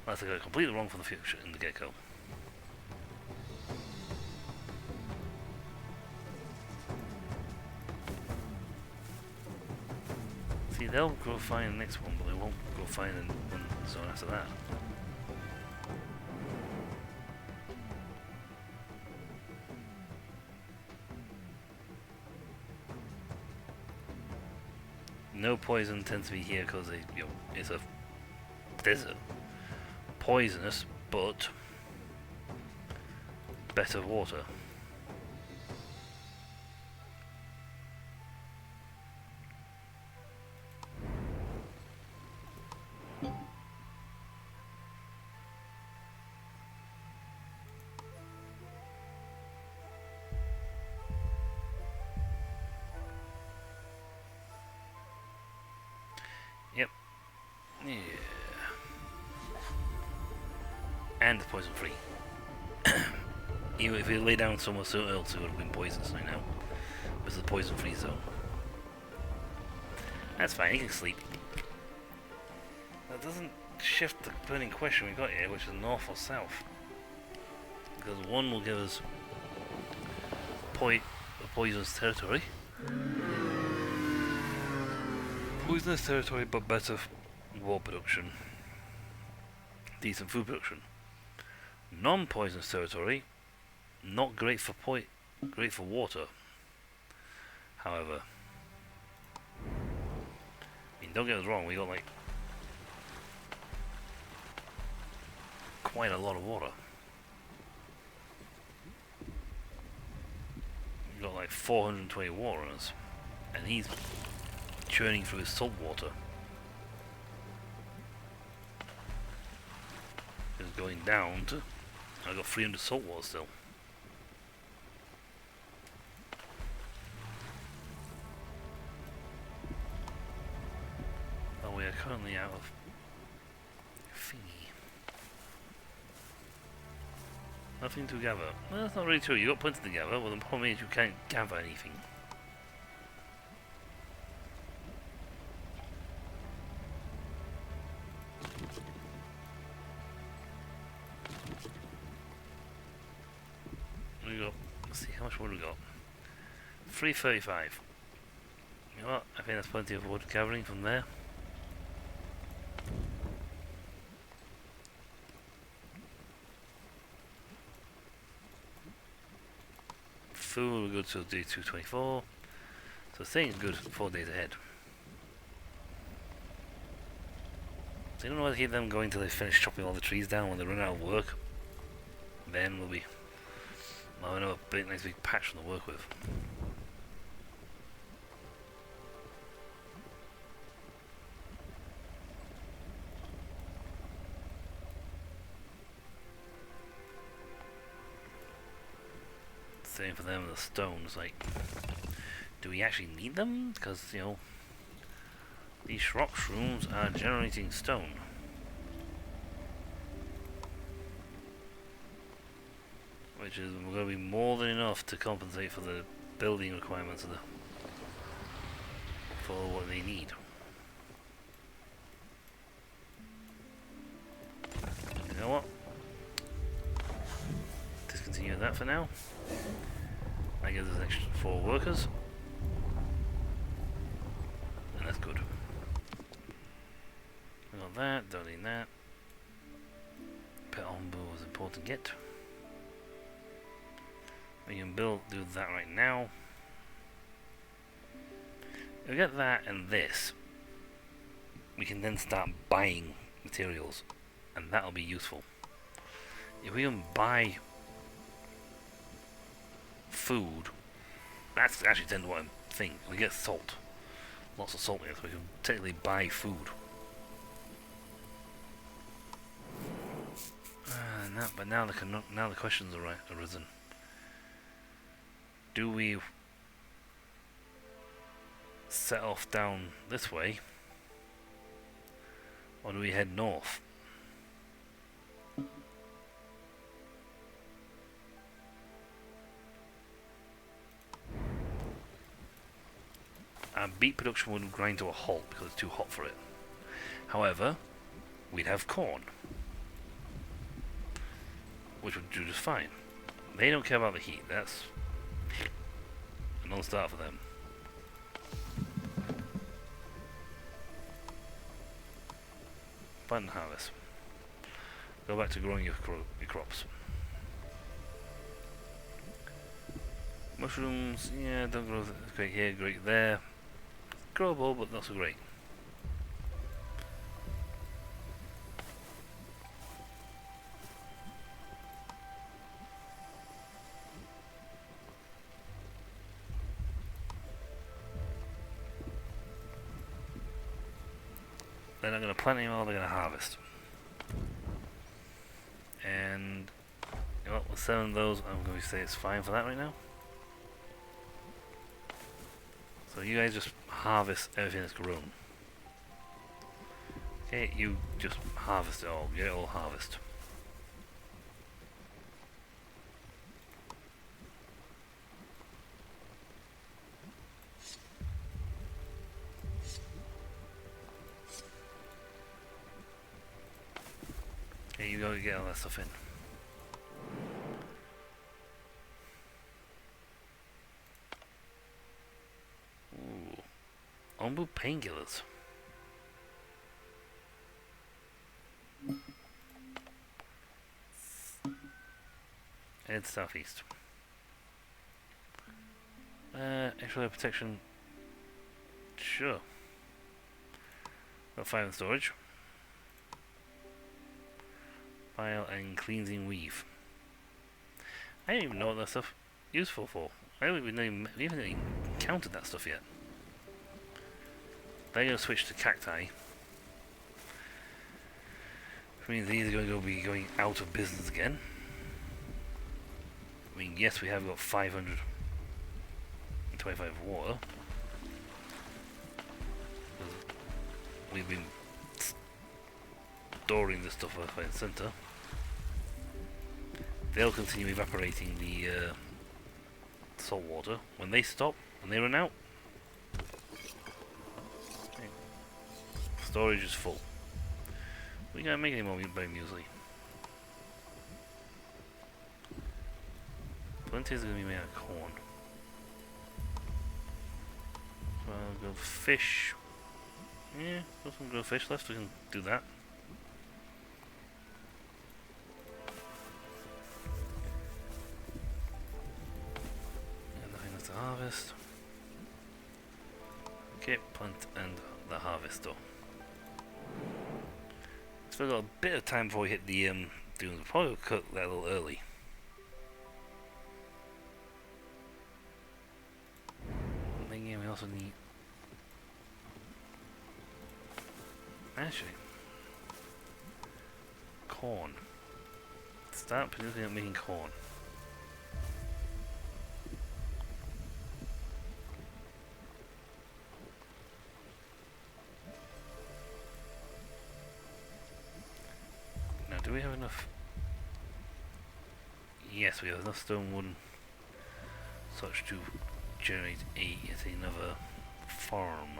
Unless I got it completely wrong from the future in the get-go. See, they'll go fine in the next one, but they won't go fine in one zone after that. No poison tends to be here because it's a desert. Poisonous, but better water. Yep. Yeah. And poison free. Even if you lay down somewhere so else, it would have been poisonous right now. This is a poison free zone. That's fine, he can sleep. That doesn't shift the burning question we got here, which is north or south. Because one will give us a poisonous territory. Poisonous territory, but better water production. Decent food production. Non-poisonous territory, not great for water. However, I mean, don't get us wrong, we got like quite a lot of water. We've got like 420 water on us, and he's churning through his salt water. It's going down to, I've got 300 salt water still. we're currently out of fee. Nothing to gather. Well, that's not really true. You got plenty to gather. Well, the problem is you can't gather anything. We got. Let's see how much wood we got. 335. You know what? I think that's plenty of wood gathering from there. Food, we're good till day 224. So staying good 4 days ahead. So you don't want to keep them going till they finish chopping all the trees down when they run out of work. Then we'll have a big, nice big patch to work with. Same for them, the stones, like, do we actually need them? Because, you know, these rock shrooms are generating stone. Which is going to be more than enough to compensate for the building requirements of for what they need. You know what? Discontinue that for now. That gives us an extra 4 workers. And that's good. We got that, don't need that. Pet Onbu was important to get. We can do that right now. If we get that and this, we can then start buying materials, and that'll be useful. If we can buy food, that's actually then what I'm thinking. We get salt, lots of salt here, so we can technically buy food. But now the questions are arisen. Do we set off down this way, or do we head north? Our beet production would grind to a halt because it's too hot for it. However, we'd have corn, which would do just fine. They don't care about the heat. That's a non-starter for them. Plant and harvest. Go back to growing your crops. Mushrooms, yeah, don't grow great here, great there. Growable, but not so great. They're not going to plant anymore, they're going to harvest. And, you know what, with 7 of those, I'm going to say it's fine for that right now. So you guys just harvest everything that's grown. Okay, you just harvest it all, get it all harvest. Okay, you gotta get all that stuff in. Ooh. Onbu painkillers. Head southeast. Extra protection. Sure. Got 5 in storage. File and cleansing weave. I don't even know what that stuff is useful for. We haven't even encountered that stuff yet. They're going to switch to cacti. Which means these are going to be going out of business again. I mean, yes, we have got 525 water. We've been storing the stuff left, right, and centre. They'll continue evaporating the salt water. When they stop, when they run out, storage is full. We can't make any more by muesli. Plenty is going to be made out of corn. So I'll go fish. Yeah, got some grilled fish left, we can do that. And nothing left to harvest. Okay, plant and the harvester. So we've got a bit of time before we hit the dunes. We'll probably cut that a little early. And then yeah, we also need... Actually... corn. Start producing and making corn. Do we have enough? Yes, we have enough stone, wood, such to generate yet another farm.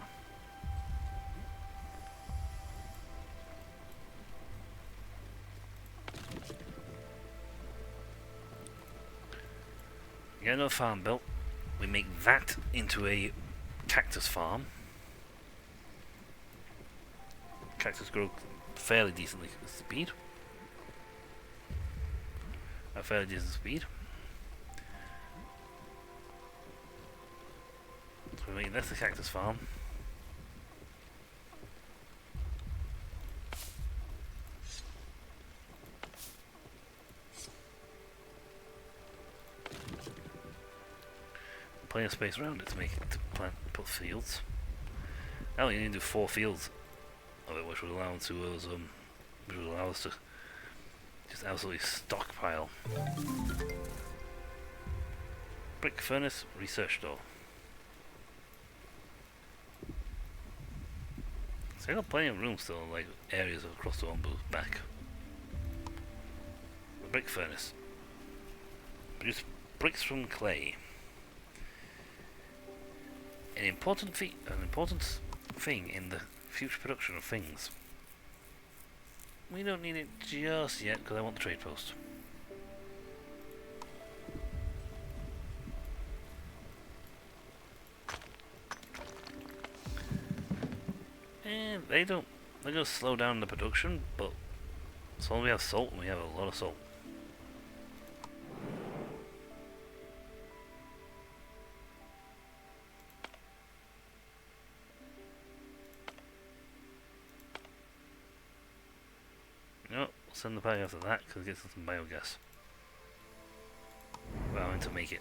Get another farm built. We make that into a cactus farm. Cactus grow fairly decently speed. A fairly decent speed. So we make this the cactus farm. Plenty of space around it to make it to put fields. Now you need to do 4 fields of it, which would allow us to which would allow us to just absolutely stockpile. Brick furnace, research door. So I got plenty of room still, like areas across the Onbu's back. The brick furnace. Produce bricks from clay. An important thing in the future production of things. We don't need it just yet because I want the trade post. And they're going to slow down the production, but as long as we have salt, and we have a lot of salt. Send the party after that because it gets some biogas. We're going to make it.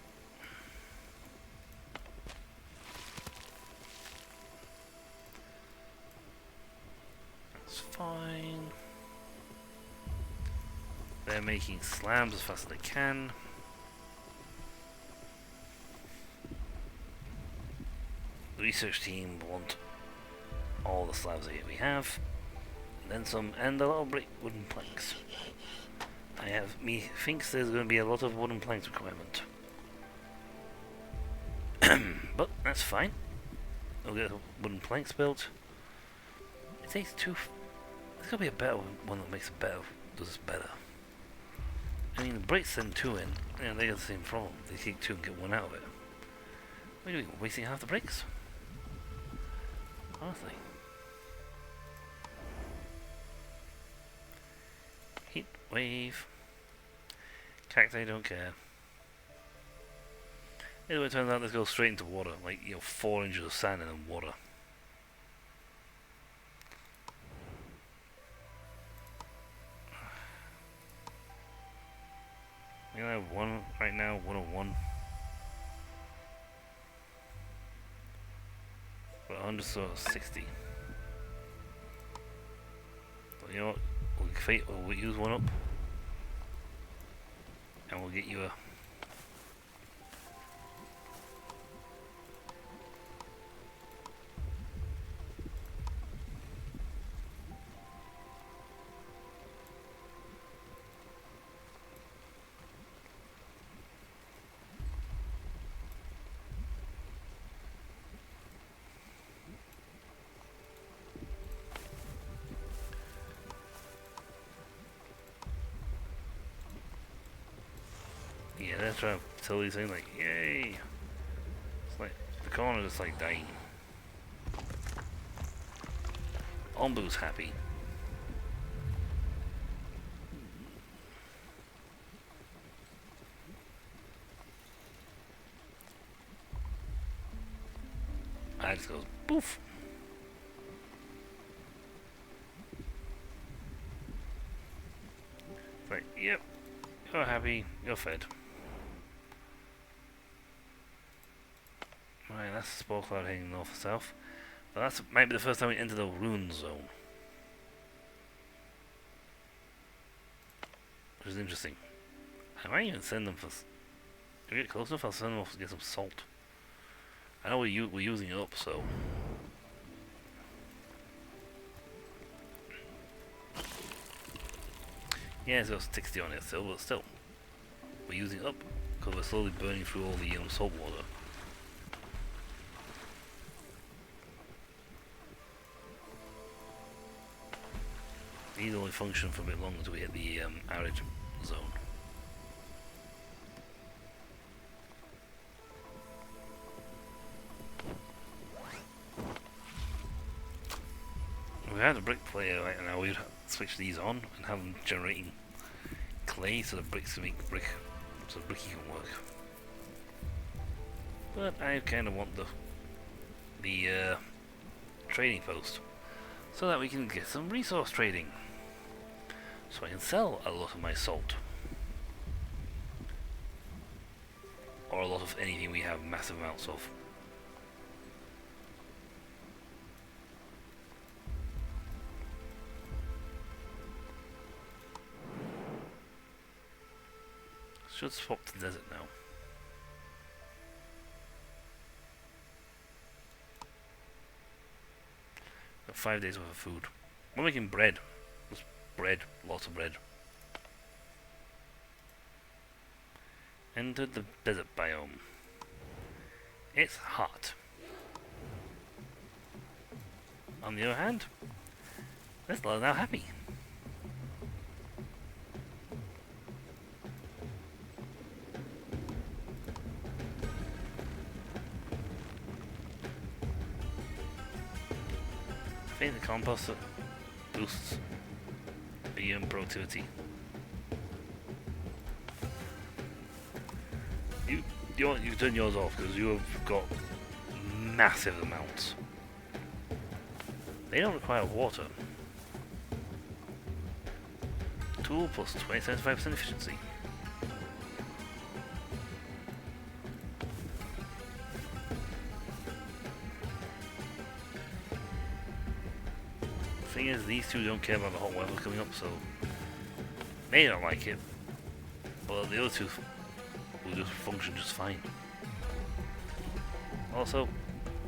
That's fine. They're making slabs as fast as they can. The research team want all the slabs that we have. Then some, and a lot of brick wooden planks. Thinks there's going to be a lot of wooden planks requirement. But that's fine. We'll get wooden planks built. It takes 2. There's got to be a better one that makes it better, does this better. I mean, the bricks send 2 in, and they got the same problem. They take 2 and get 1 out of it. What are you doing? Wasting half the bricks? Honestly. Heat wave. Cacti don't care. Anyway, it turns out this goes straight into water, like 4 inches of sand and then water. We only have 1 right now, 101. But 160. So you know what? We'll use 1 up. And we'll get you a... Yeah, they're trying to tell these things like, yay! It's like, the corner is like dying. Onbu's happy. I just goes, poof! It's like, yep, you're happy, you're fed. Right, that's the spore cloud heading north south. But that might be the first time we enter the ruin zone. Which is interesting. I might even send them for... If we get close enough, I'll send them off to get some salt. I know we're using it up, so... Yeah, it's got 60 on it still, but still. We're using it up, because we're slowly burning through all the salt water. These only function for a bit longer until we hit the arid zone. If we had a brick player right now, we'd switch these on and have them generating clay so the bricks can make brick, so bricky can work. But I kind of want the trading post so that we can get some resource trading. So I can sell a lot of my salt. Or a lot of anything we have massive amounts of. Should swap to desert now. Got 5 days worth of food. We're making bread. Just bread, lots of bread. Entered the desert biome. It's hot. On the other hand, this lot are now happy. I think the composter boosts the productivity. You turn yours off because you have got massive amounts. They don't require water. Tool plus 75% efficiency. Thing is, these two don't care about the hot weather coming up, so they don't like it. But the other two will just function just fine. Also,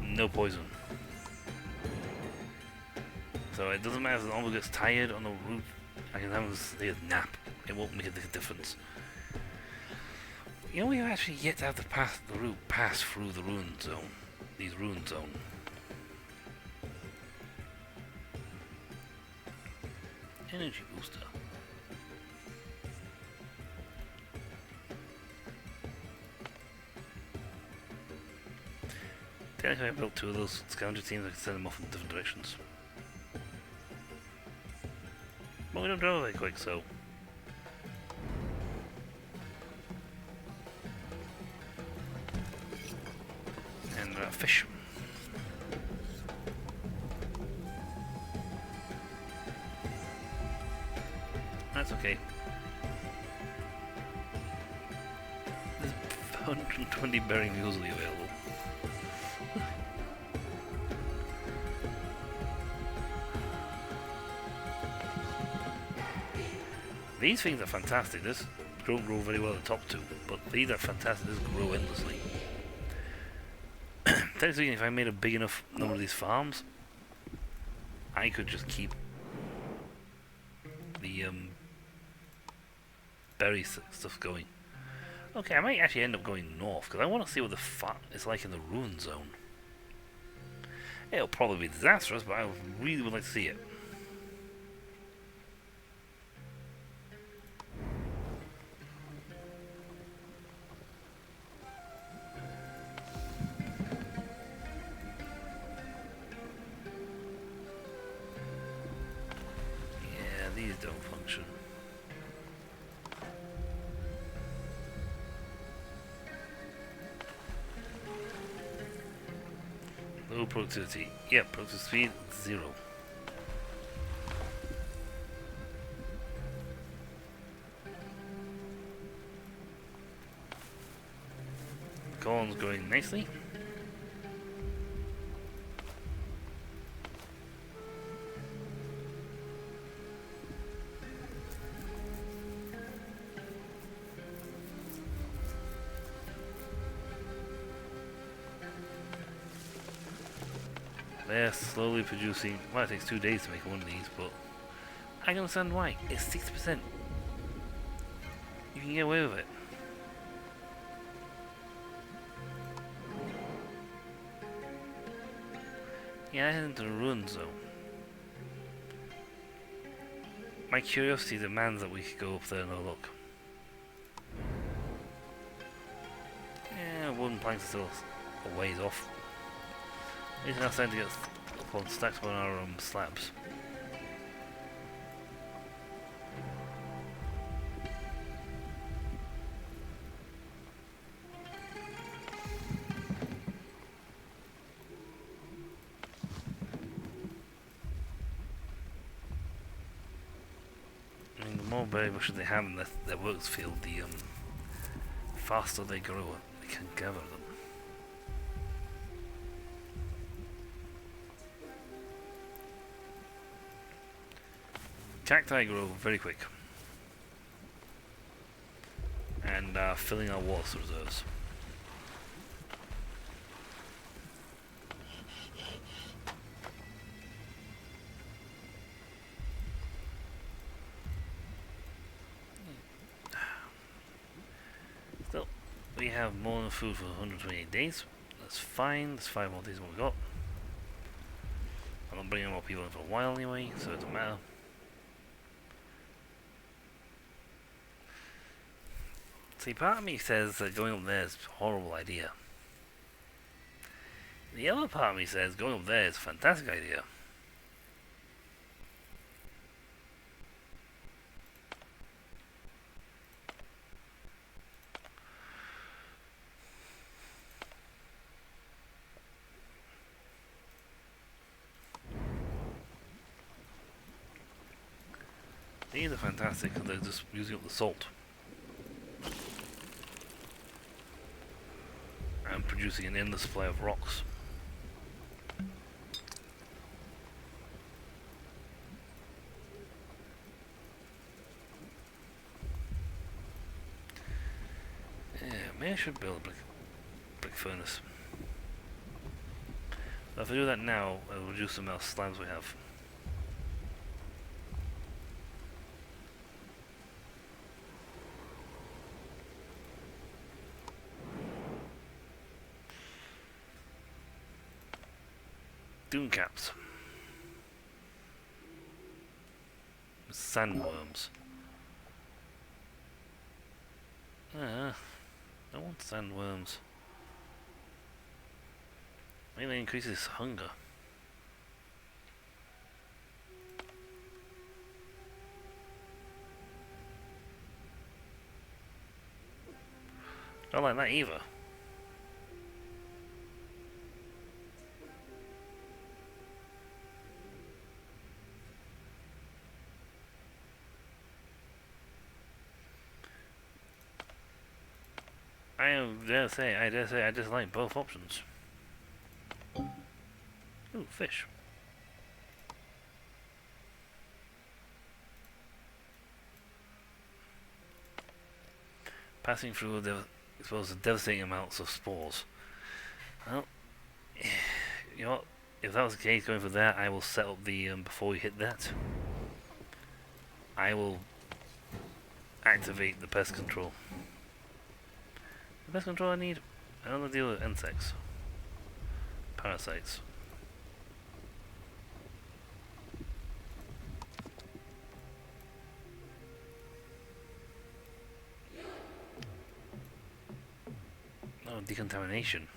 no poison. So it doesn't matter if the Onbu gets tired on the route, I can have him stay a nap. It won't make a difference. You know, we have actually yet to have the route pass through the ruin zone. These ruin zone. Energy booster. Technically I built 2 of those scavenger teams, I can send them off in different directions. But we don't travel very quick, so... And fish. That's okay. There's 120 berry muesli available. These things are fantastic. This don't grow very well at the top 2, but these are fantastic. This grow endlessly. Technically, if I made a big enough number of these farms, I could just keep the berry stuff going. Okay, I might actually end up going north because I want to see what the farm is like in the ruin zone. It'll probably be disastrous, but I really would like to see it. production. Low productivity. Yep, productive speed 0. Column's going nicely. They're slowly producing. Well, it takes 2 days to make one of these, but I can understand why. It's 60%. You can get away with it. Yeah, I head into the ruins though. My curiosity demands that we could go up there and have a look. Yeah, wooden planks are still a ways off. It's now starting to get up on stacks on our slabs. I mean, the more berry bushes they have in their works field, the faster they grow, they can gather them. Cacti grow very quick and filling our water reserves. Still, we have more than food for 128 days. That's fine. That's 5 more days than what we got. I'm not bringing more people in for a while anyway, so it doesn't matter. See, part of me says that going up there is a horrible idea. The other part of me says going up there is a fantastic idea. These are fantastic because they're just using up the salt. And producing an endless supply of rocks. Yeah, maybe I should build a brick furnace. So if I do that now, I'll reduce the amount of slabs we have. Dune caps. Sandworms. I want sandworms. Maybe it increases hunger. Not like that either. I dare say, I just like both options. Ooh, fish. Passing through exposed to devastating amounts of spores. Well, you know what? If that was the case, going for that, I will set up the before we hit that. I will activate the pest control. The pest control I need, I don't want to deal with insects, parasites. Oh, decontamination.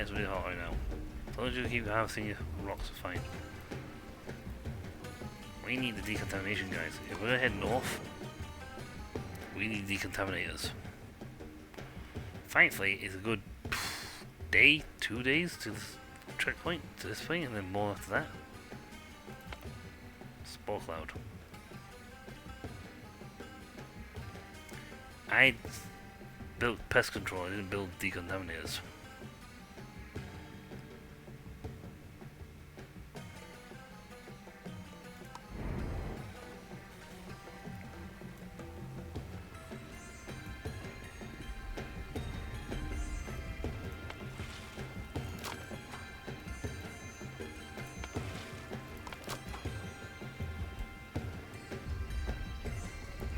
it's really hot right now. As long as you keep harvesting your rocks, are fine. We need the decontamination, guys. If we're gonna head north, we need decontaminators. Thankfully, it's a good day, 2 days to this checkpoint, to this thing, and then more after that. Spore cloud. I built pest control, I didn't build decontaminators.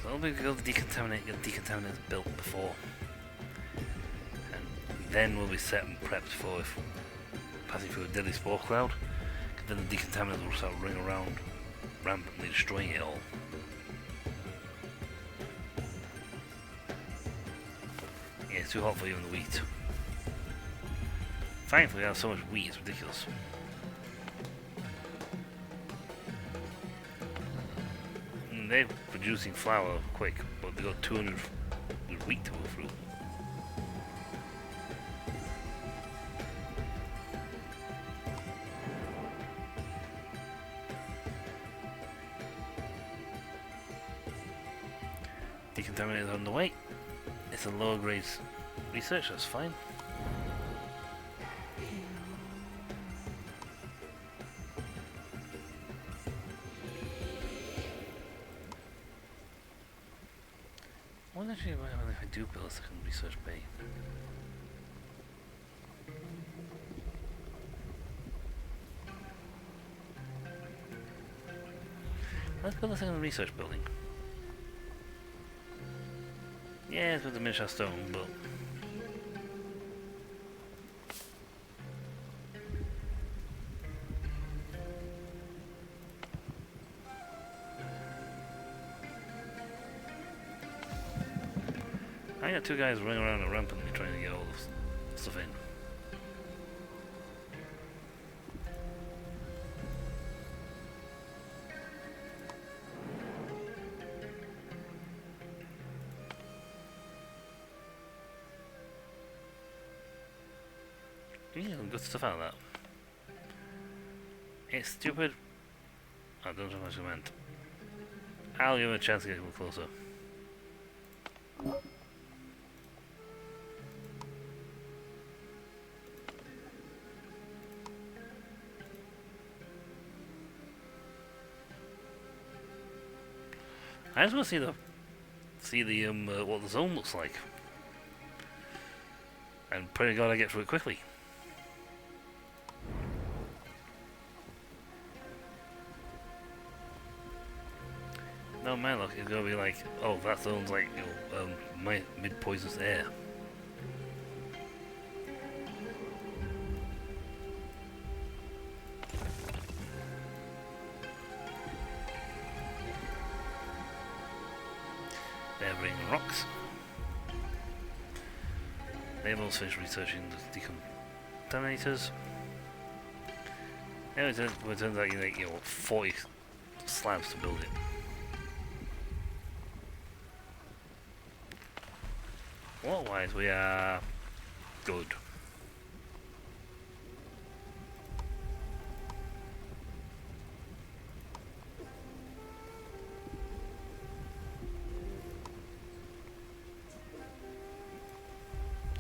So we go to decontaminate, get decontaminators built before. And then we'll be set and prepped for if passing through a deadly spore cloud. Then the decontaminators will start running around, rampantly destroying it all. Yeah, it's too hot for even the wheat. Thankfully, we have so much wheat, it's ridiculous. And they're producing flour quick, but they got 200 wheat to go through. Decontaminators on the way. It's a lower grade research, that's fine. What actually what if I do build a second research bay? Let's build a second research building. Yeah, it's with the miniature stone, but I got two guys running around and rampantly trying to get all this stuff in. Yeah, some good stuff out of that. It's stupid. I don't know what I meant. I'll give him a chance to get a little closer. I just want to see the what the zone looks like, and pray to God I get through it quickly. No, my luck is gonna be like, oh, that zone's like, you know, my mid-poisonous air. They're bringing rocks. They've also finished researching the decontaminators. And it turns out you need, you know, 40 slabs to build it. Water-wise, we are good.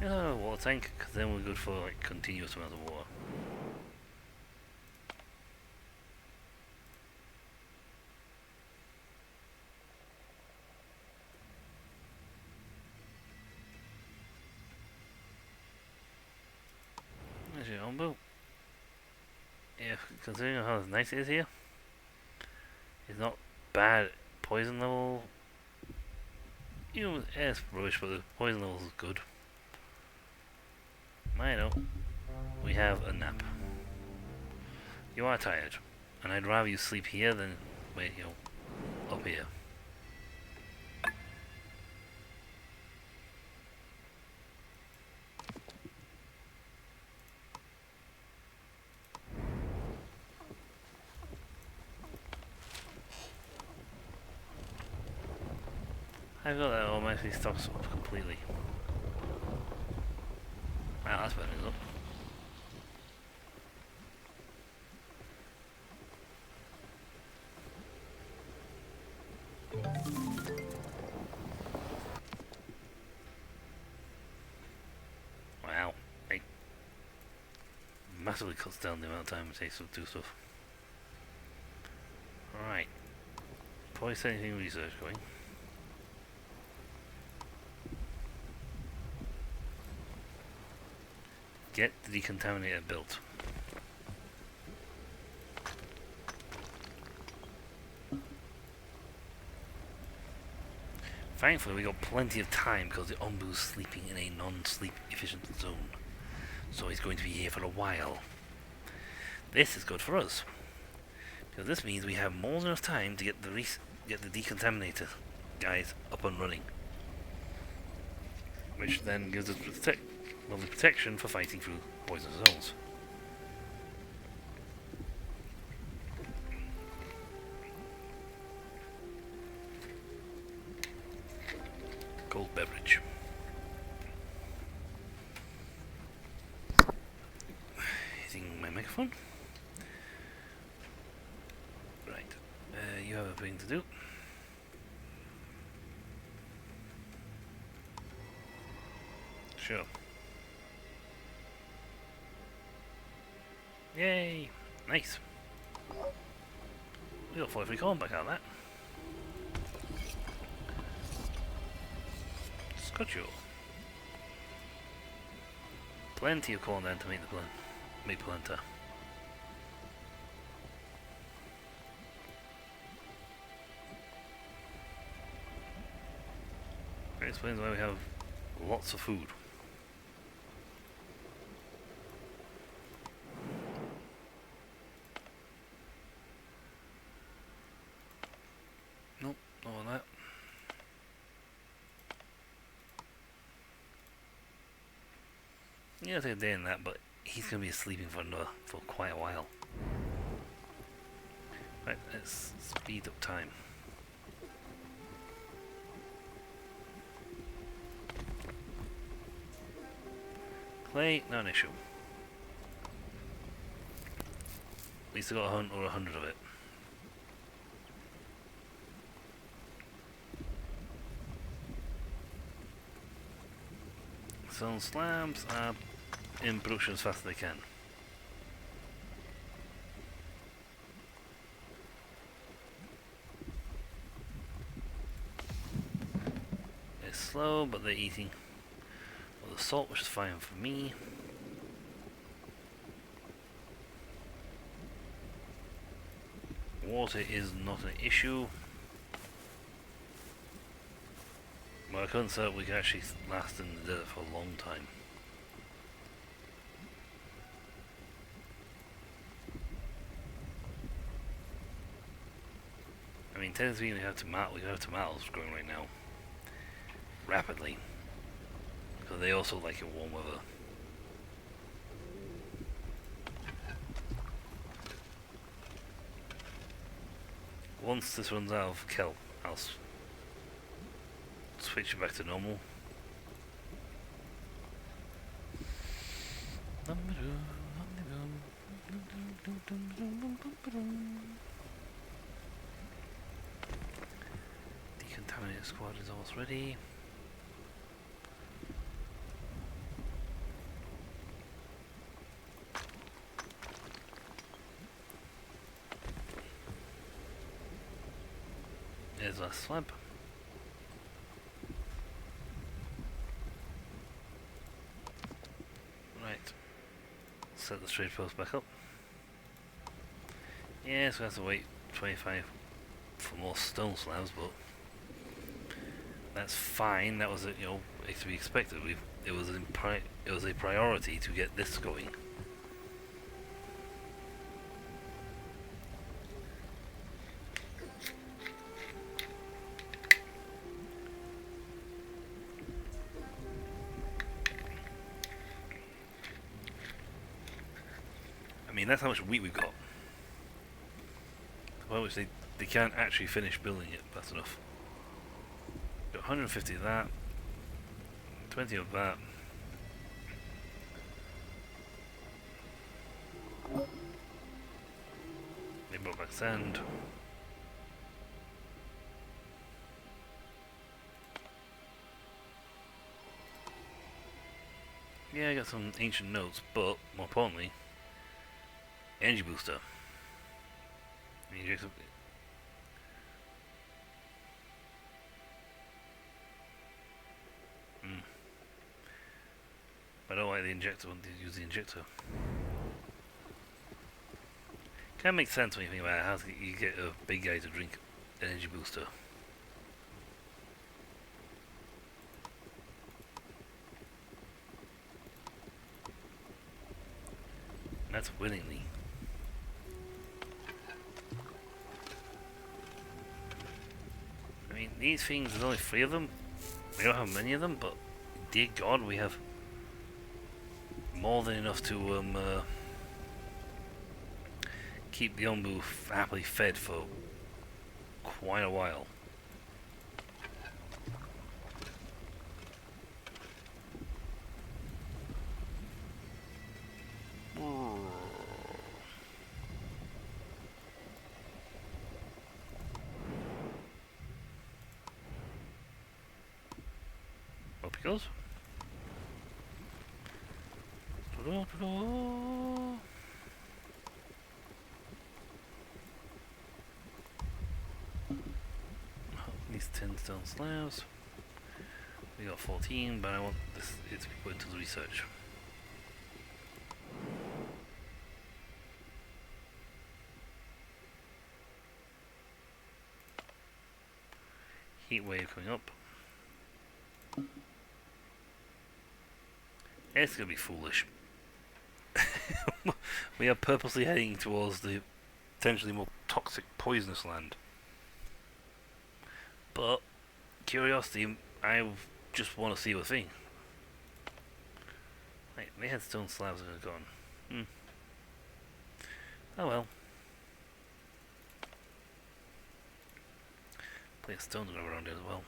Water tank, because then we're good for like continuous amount of water. There's your Onbu. Yeah, considering how nice it is here, it's not bad poison level. You know, it's rubbish, but the poison level is good. I know. We have a nap. You are tired, and I'd rather you sleep here than, wait, you know, up here. I've got that automatically stocks up completely. Wow, that's better, isn't it? Wow, it massively cuts down the amount of time it takes to do stuff. Alright. Probably set anything research going. Get the decontaminator built. Thankfully we got plenty of time because the Onbu's sleeping in a non-sleep efficient zone. So he's going to be here for a while. This is good for us. Because this means we have more than enough time to get the decontaminator guys up and running. Which then gives us lovely protection for fighting through poison zones. Cold beverage. Hitting my microphone. Right. You have a thing to do. Sure. Yay! Nice. We got 43 corn back out of that. Scotcho. Plenty of corn then to make the polenta. That explains why we have lots of food. Nope, not on that. Yeah, I'll take a day in that, but he's going to be sleeping for quite a while. Right, let's speed up time. Clay, not an issue. At least I got 100 of it. Stone slabs are in production as fast as they can. It's slow, but they're eating all the salt, which is fine for me. Water is not an issue. Well, I couldn't say we can actually last in the desert for a long time. I mean, technically we have tomatoes growing right now. Rapidly. Because they also like it warm weather. Once this runs out of kelp, I'll switch it back to normal. Decontaminated squad is almost ready. There's our slab. Right. Set the trade post back up. Yes, we have to wait 25 for more stone slabs, but that's fine. That was, to be expected. It was a priority to get this going. I mean, that's how much wheat we've got. Well, which they can't actually finish building it. That's enough. Got 150 of that. 20 of that. They brought back sand. Yeah, I got some ancient notes, but more importantly, energy booster. I don't like the injector when they use the injector. Kind of makes sense when you think about it, how you get a big guy to drink energy booster. And that's willingly. I mean, these things, there's only 3 of them. We don't have many of them, but dear God, we have more than enough to keep the Onbu happily fed for quite a while. Up he goes. These 10 stone slabs. We got 14, but I want this to be put into the research. Heat wave coming up. It's gonna be foolish. We are purposely heading towards the potentially more toxic, poisonous land. But curiosity, I just want to see the thing. Wait, they had stone slabs that are gone. Oh well. Plenty of stones around here as well.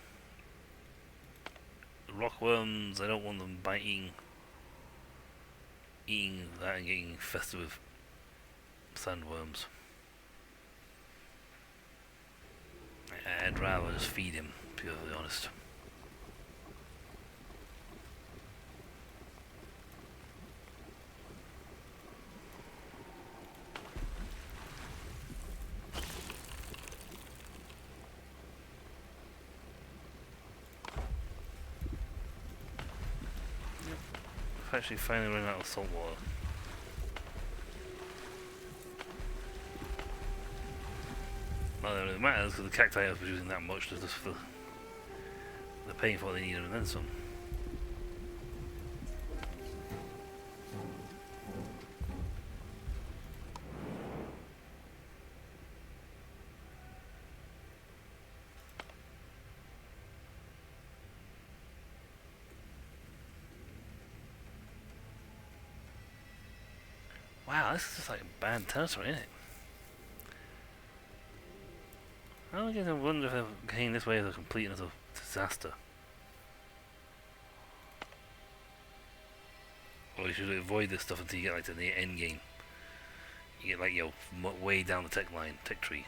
The rockworms, I don't want them biting, eating that and getting infested with sandworms. I'd rather just feed him, to be perfectly honest. Yep. I've actually finally run out of salt water. Well, it really matters because the cacti are producing that much just for they're paying for what they need and then some. Wow, this is just like a bad territory, isn't it? I guess I wonder if getting this way is a complete and utter disaster. Or you should avoid this stuff until you get like to the end game. You get like, you know, way down the tech tree.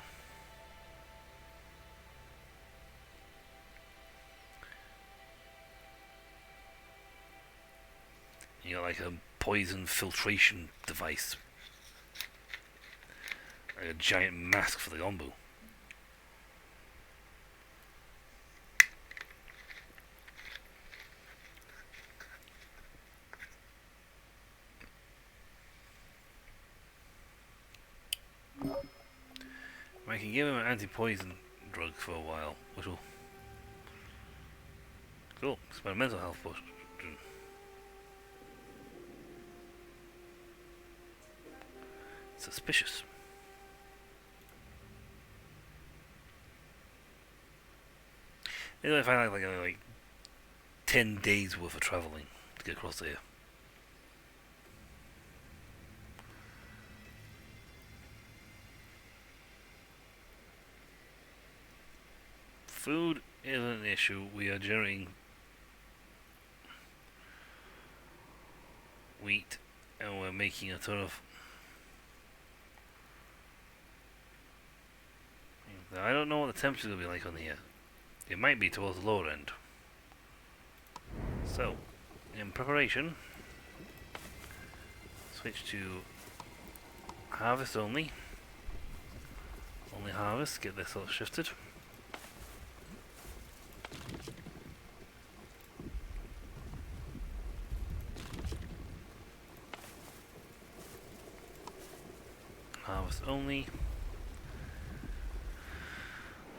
You got like a poison filtration device. Like a giant mask for the Onbu. I can give him an anti-poison drug for a while, which will... Cool, it's my mental health potion. Suspicious. Maybe if I had like 10 days worth of travelling to get across here. Food isn't an issue. We are generating wheat and we're making a ton of. I don't know what the temperature will be like on here. It might be towards the lower end. So, in preparation, switch to harvest only. Only harvest, get this all shifted. Harvest only.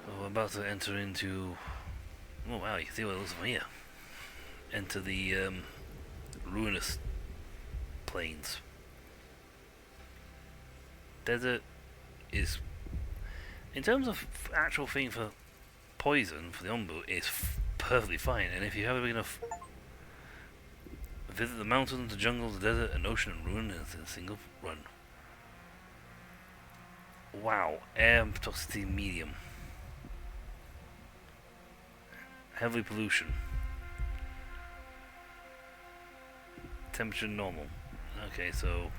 So we're about to enter into. Oh wow, you can see what it looks from here. Enter the ruinous plains. Desert is, in terms of actual thing for poison for the Onbu, is perfectly fine. And if you have a big enough, visit the mountains, the jungles, the desert, and ocean and ruin in a single run. Wow, air toxicity medium. Heavy pollution. Temperature normal. Okay, so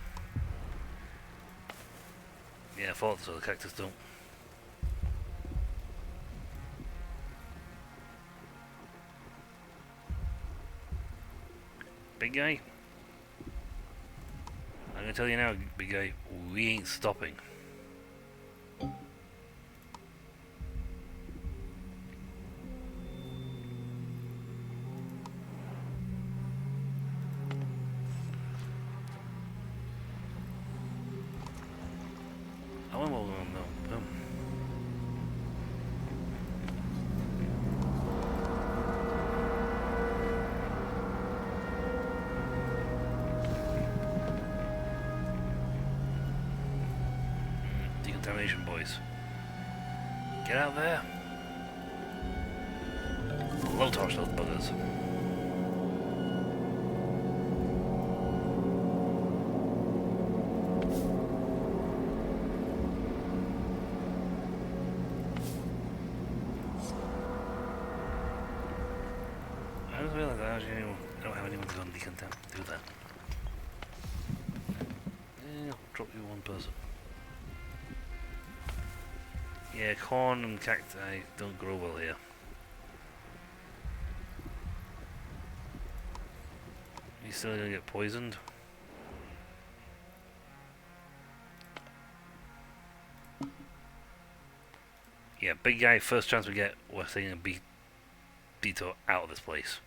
yeah, I thought so. The cactus don't. Big guy. I'm gonna tell you now, big guy. We ain't stopping. I won't hold on, no. Decontamination, boys. Get out there. Low torch those buggers. I just realized I don't have anyone to go and do that. I'll drop you one person. Yeah, corn and cacti don't grow well here. You still gonna get poisoned? Yeah, big guy, first chance we get, we're taking a Beto out of this place.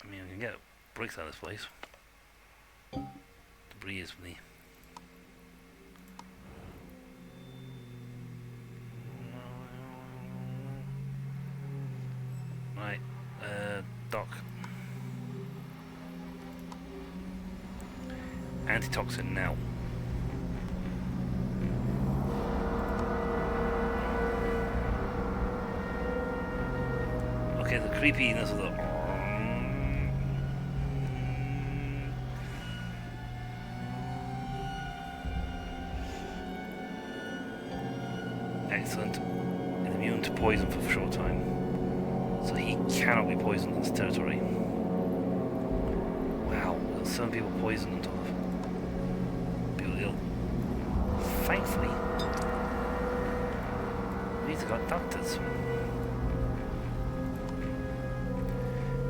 I mean, we can get bricks out of this place. Debris is me. Right, dock. Antitoxin now. Okay, the creepiness of the. Excellent. Is immune to poison for a short time. So he cannot be poisoned in this territory. Wow, some people poisoned on top of people ill. Thankfully, these have got doctors.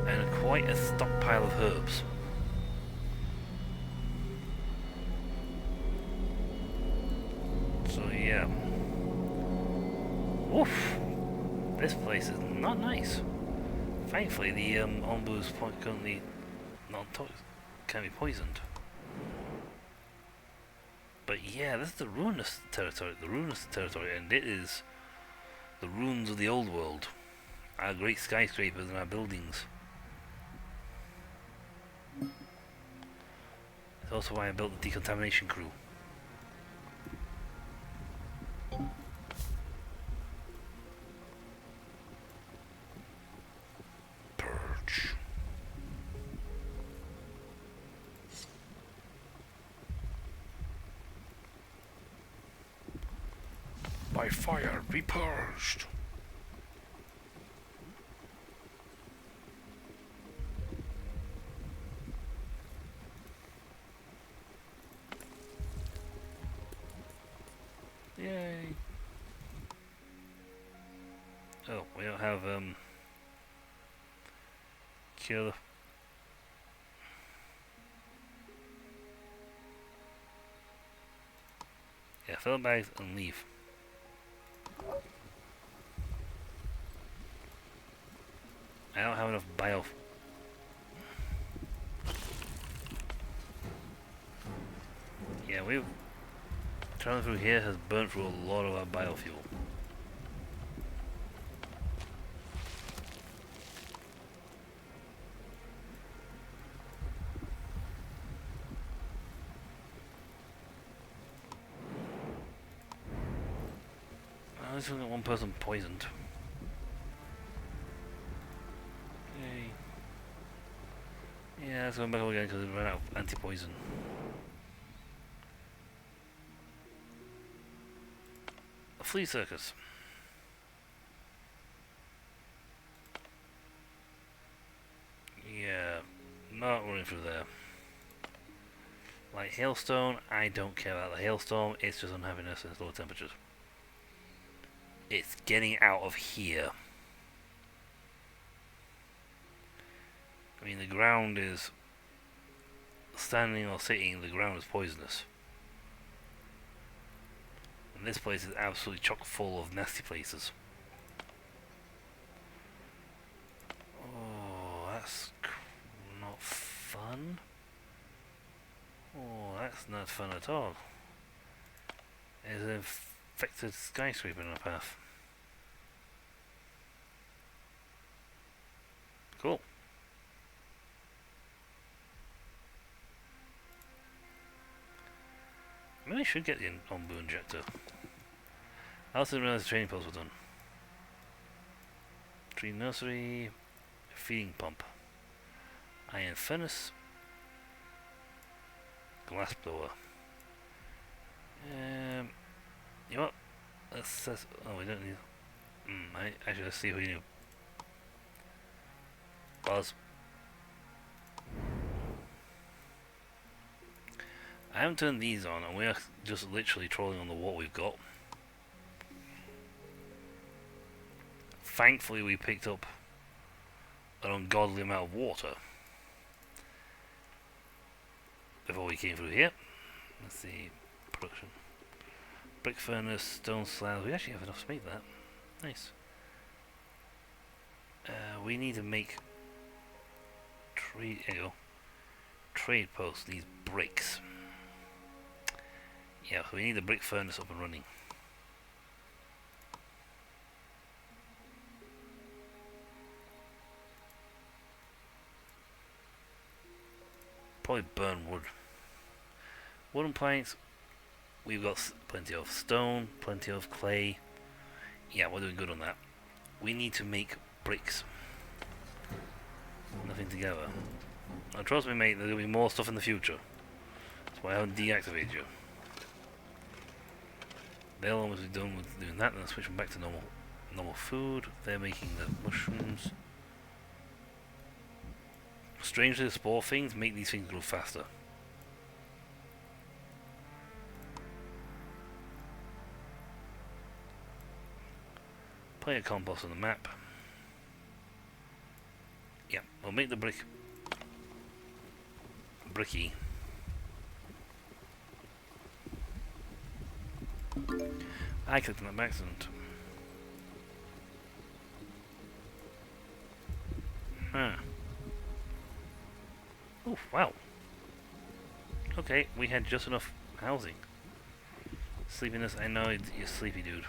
And quite a stockpile of herbs. So yeah. Woof! This place is not nice. Thankfully, the Onbu is currently not can be poisoned. But yeah, this is the ruinous territory. And it is the ruins of the old world. Our great skyscrapers and our buildings. It's also why I built the decontamination crew. Purge. fire, be purged. Yay. Oh, we don't have, kill. Yeah, fill the bags and leave. I don't have enough bio. Yeah, we've traveling through here has burnt through a lot of our biofuel. I just got one person poisoned. Yay. Yeah, let's go back again because we ran out of anti-poison. A flea circus. Yeah, not running through there. Like hailstone, I don't care about the hailstorm, it's just unhappiness and low temperatures. It's getting out of here. I mean, the ground is standing or sitting, the ground is poisonous. And this place is absolutely chock full of nasty places. Oh, that's not fun. Oh, that's not fun at all. There's an infected skyscraper in our path. Cool. Maybe I should get the Onbu injector. I also didn't realize the training posts were done. Tree nursery, feeding pump, iron furnace, glass blower. You know what? Let's oh, we don't need. Actually, let's see who you knew. Buzz. I haven't turned these on, and we are just literally trolling on the what we've got. Thankfully, we picked up an ungodly amount of water before we came through here. Let's see, production. Brick furnace, stone slabs. We actually have enough to make that. Nice. We need to make trade. There you go. Trade post needs bricks. Yeah, so we need the brick furnace up and running. Probably burn wood. Wooden planks, we've got plenty of stone, plenty of clay. Yeah, we're doing good on that. We need to make bricks. Nothing together. Now trust me mate, there's going to be more stuff in the future. That's why I haven't deactivated you. They'll almost be done with doing that, and then switch them back to normal food. They're making the mushrooms. Strangely, the spore things make these things grow faster. Plenty of compost on the map. Yeah, we'll make the bricky. I clicked on that by accident. Huh. Oh, wow. Okay, we had just enough housing. Sleepiness, I know you're sleepy, dude.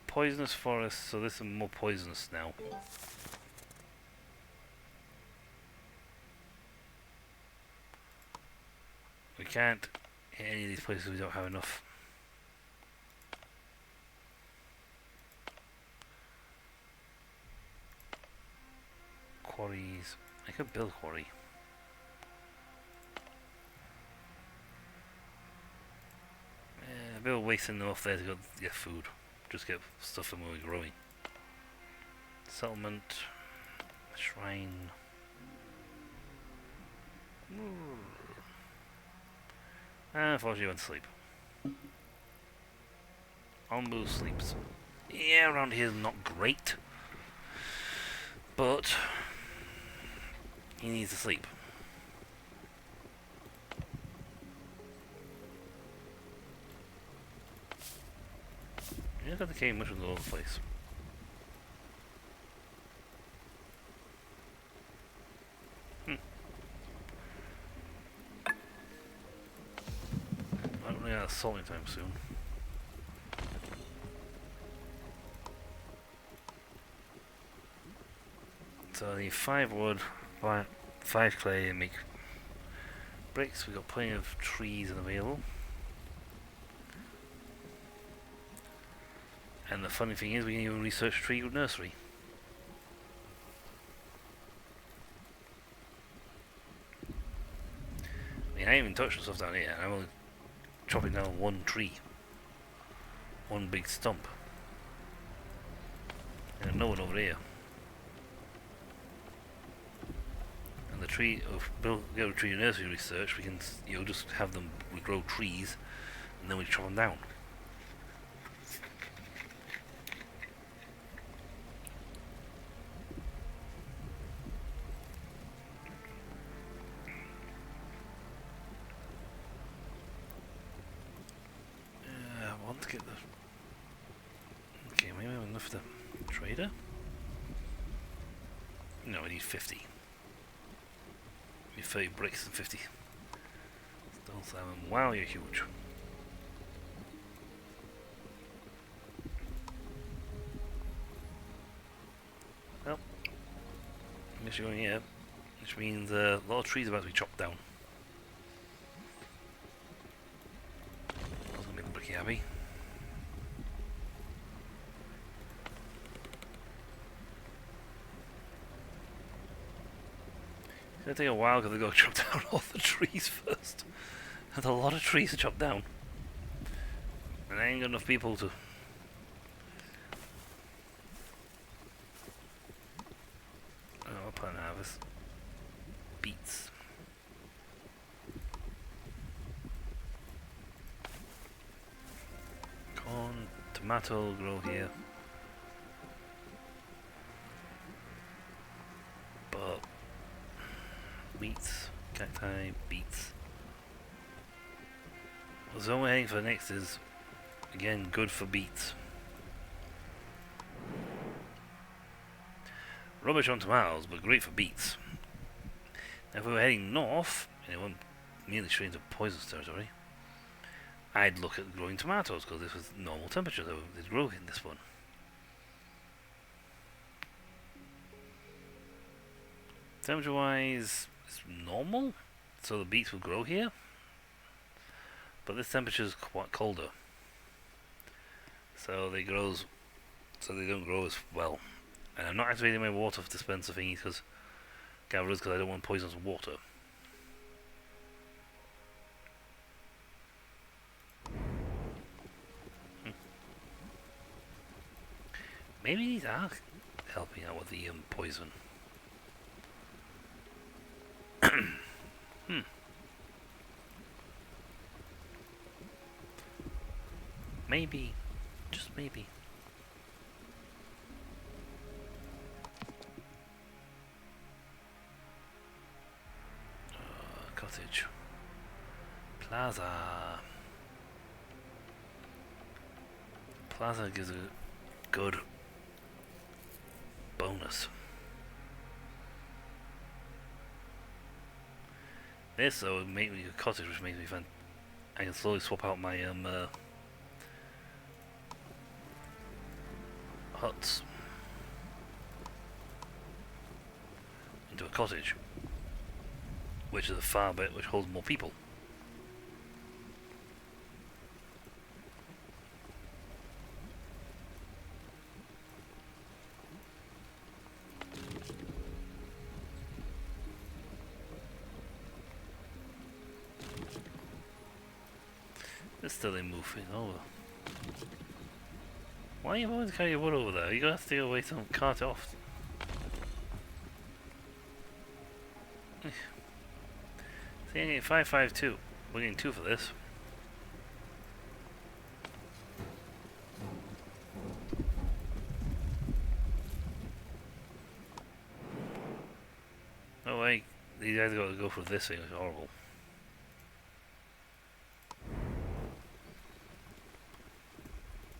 Poisonous forest, so this is more poisonous now. We can't hit any of these places we don't have enough. quarries. I could build a quarry. A bit of wasting them off there to go get food. Just get stuff from where we're growing. Settlement. Shrine. And unfortunately went to sleep. Onbu sleeps. Yeah, around here is not great. But he needs to sleep. Yeah, got the cave mushrooms all over the place. I don't really have salt anytime soon. So I need 5 wood, 5 clay, and make bricks. We've got plenty of trees available. And the funny thing is, we can even research a tree nursery. I mean, I haven't even touched the stuff down here. I'm only chopping down one tree. One big stump. And no one over here. And the tree of get a tree nursery research, we can just have them grow trees, and then we chop them down. I want to get the. Okay, maybe I have enough for the trader. No, we need 50. We need 30 bricks and 50 stone salmon. Wow, you're huge. Well, I guess you're going here, which means a lot of trees are about to be chopped down. That's gonna make the bricky happy. It's gonna take a while because they've got to chop down all the trees first. There's a lot of trees to chop down. And I ain't got enough people to. Oh, plant harvest. Beets. Corn, tomato grow here. But wheats, cacti, beets. The zone we're heading for next is, again, good for beets. Rubbish on tomatoes, but great for beets. Now if we were heading north, and it won't immediately straight into poisonous territory, I'd look at growing tomatoes, because this was normal temperature that they'd grow in this one. Temperature wise, it's normal, so the beets will grow here. But this temperature is quite colder, so they don't grow as well. And I'm not activating my water dispenser thingy because I don't want poisonous water. Maybe these are helping out with the poison. Maybe, just maybe. Cottage. Plaza. Plaza gives a good bonus. This though would make me a cottage, which makes me fun. I can slowly swap out my huts into a cottage, which is a far bit which holds more people. It's still in moving over. Why are you always carry your wood over there? You gotta have to go away and cart it off. See, I get 552. We're getting 2 for this. Oh wait, these guys gotta go for this thing, it's horrible.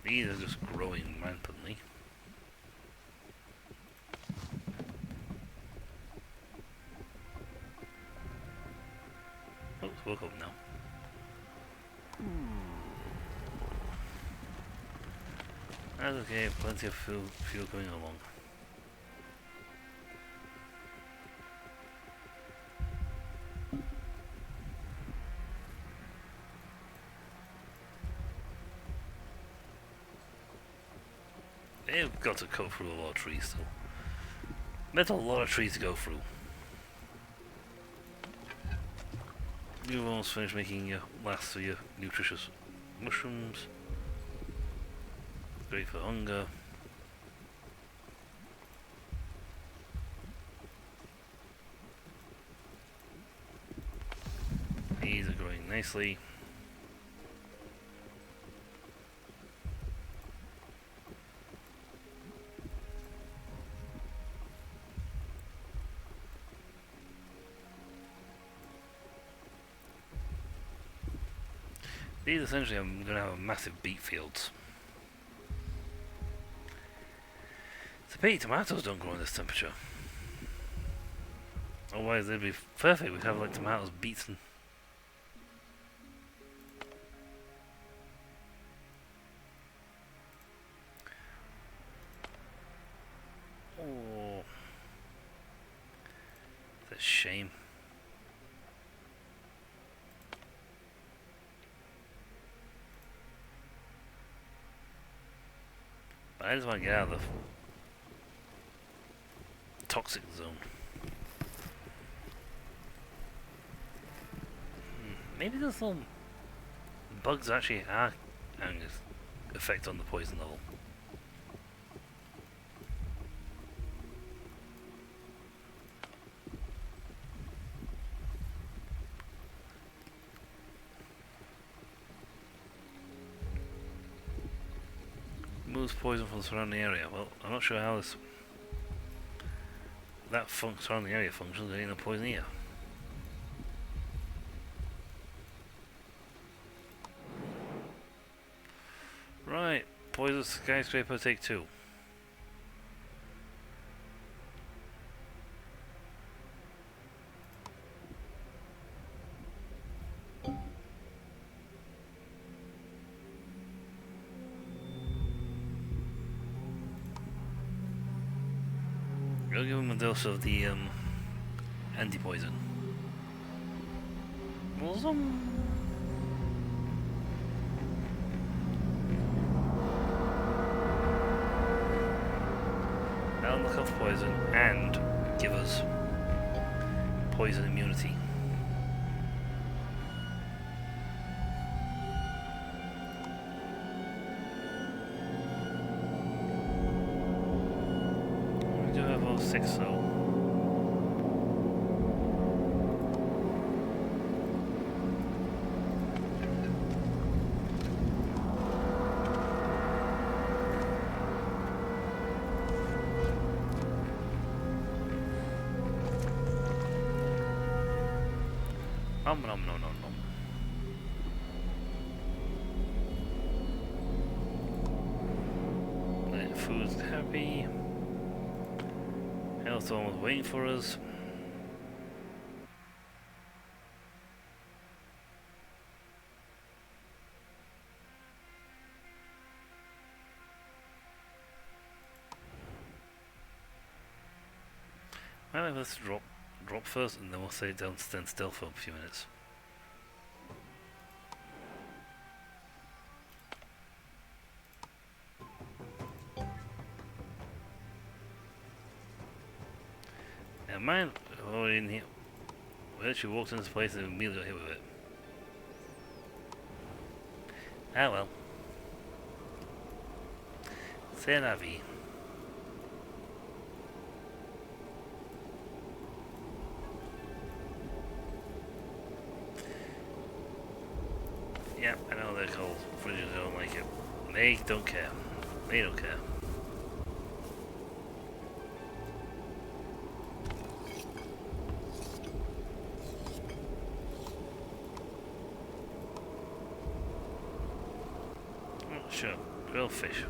These are just growing rampantly. Oops, woke up now. That's okay, plenty of fuel going along. They've got to cut through a lot of trees still. There's a lot of trees to go through. You've almost finished making your last of your nutritious mushrooms. Great for hunger. These are growing nicely. These essentially I'm going to have a massive beet fields. It's a pity tomatoes don't grow in this temperature. Otherwise they'd be perfect. We'd have like tomatoes, beets and... Oh, it's a shame. But I just want to get out of the toxic zone. Maybe those little bugs actually are having an effect on the poison level. Removes poison from the surrounding area. Well, I'm not sure how that surrounding area functions. There ain't no poison here. Right, poison skyscraper take 2. I'll give him a dose of the anti-poison. That'll knock off poison and give us poison immunity. We do have all 6 though. Nom. Food's happy. Hailstorm was waiting for us. Well, let's drop first, and then we'll stay down, stand still for a few minutes. Now mine, in here, we actually walked into this place and immediately got hit with it. Ah well. C'est la vie. Yeah, I know they're cold. Fridges don't like it. They don't care. They don't care. Oh, sure. Grilled fish.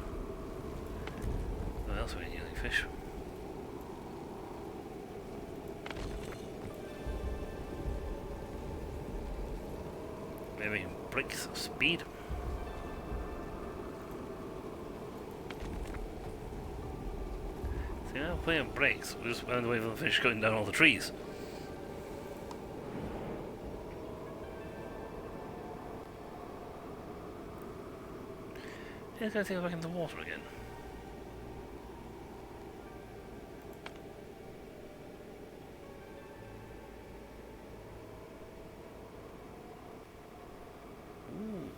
What else are we using fish? Maybe we can break some speed. See, now we're playing brakes. We just found a way for the fish cutting down all the trees. He's going to take it back in the water again. Ooh.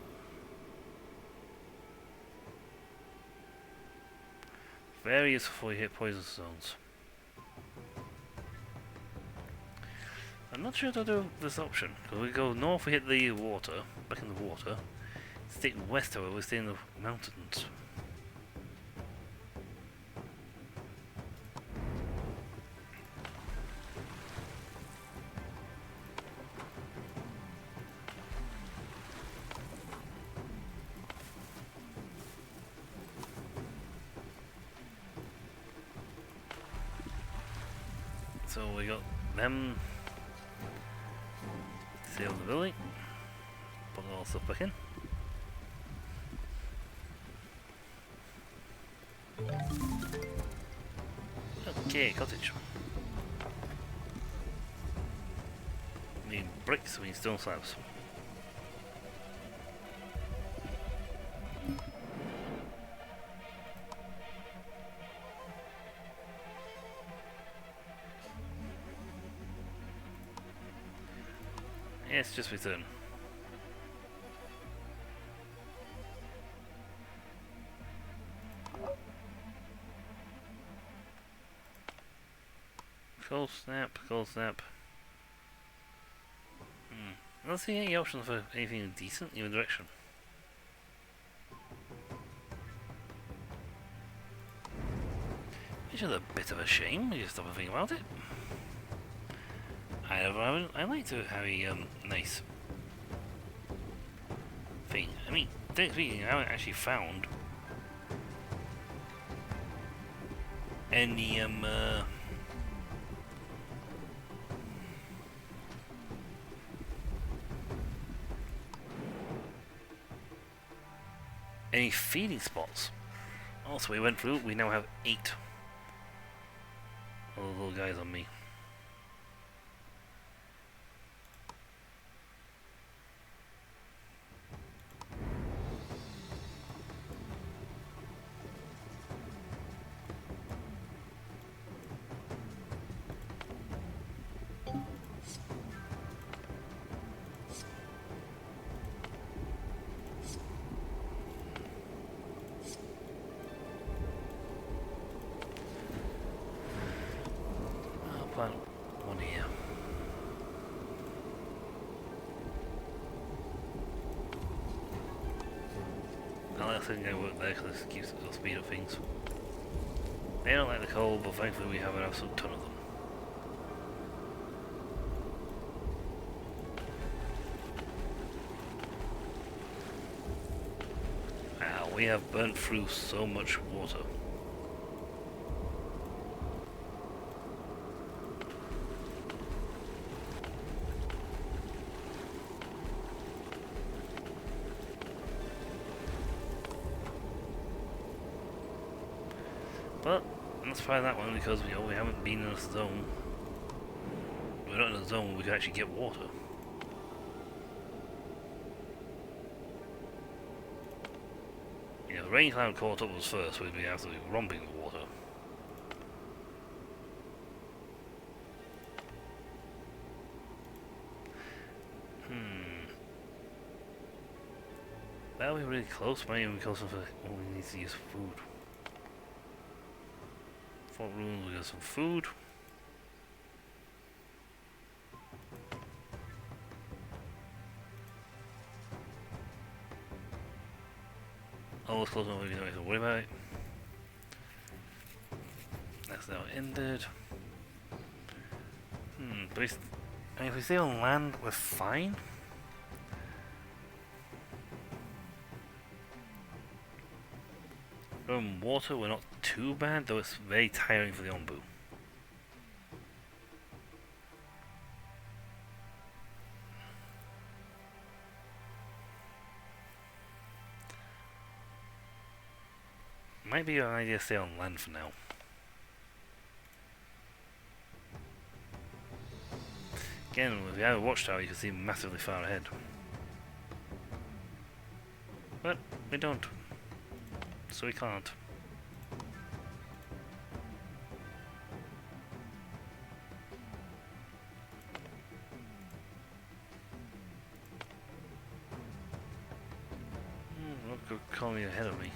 Very useful before you hit poison zones. I'm not sure to do this option, because we go north, we hit the water, back in the water. Stick west of it, we stay in the mountains. So we got them. Save the building. Put all stuff back in. Okay, cottage. We need bricks, we need stone slabs. Yes, just return. Cold snap, cold snap. I don't see any options for anything decent in either direction. Which is a bit of a shame, you just stop and think about it. I like to have a nice thing. I mean, technically speaking, I haven't actually found any any feeding spots. Also, we went through, we now have 8 of those little guys on me. Plant one here. I think I work there because it keeps it'll speed up things. They don't like the cold, but thankfully we have an absolute ton of them. Wow, we have burnt through so much water. But let's try that one because we haven't been in a zone. We're not in a zone where we can actually get water. The rain cloud caught up us first, we'd be absolutely romping the water. That'll be really close, might even be close enough when we need to use food. Fort Ruins, we got some food. Almost close enough, we don't have to worry about it. That's now ended. But if we stay on land, we're fine. On water, we're not too bad, though it's very tiring for the Onbu. Might be an idea to stay on land for now. Again, with the outer watchtower, you can see massively far ahead. But we don't, so we can't. Look, good colony ahead of me.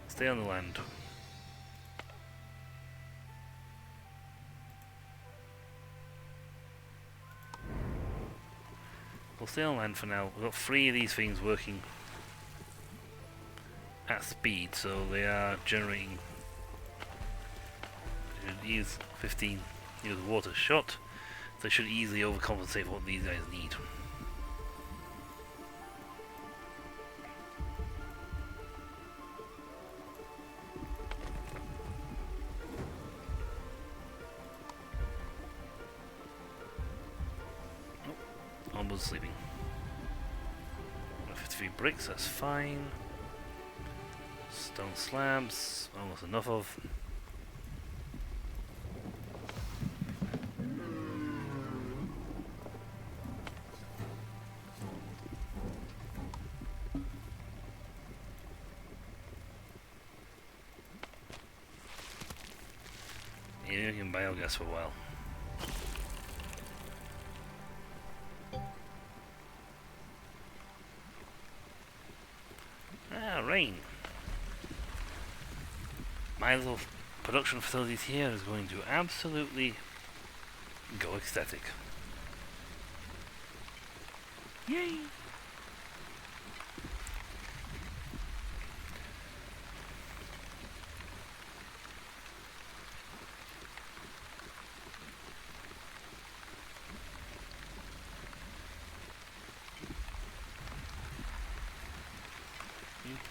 Stay on the land. We'll stay on land for now. We've got 3 of these things working at speed, so they are generating. Use 15 years of water shot, so they should easily overcompensate what these guys need. Onbu's sleeping. 53 bricks, that's fine. Stone slabs, almost enough of. Yeah, you can biogas for a while. Rain. My little production facilities here is going to absolutely go ecstatic. Yay!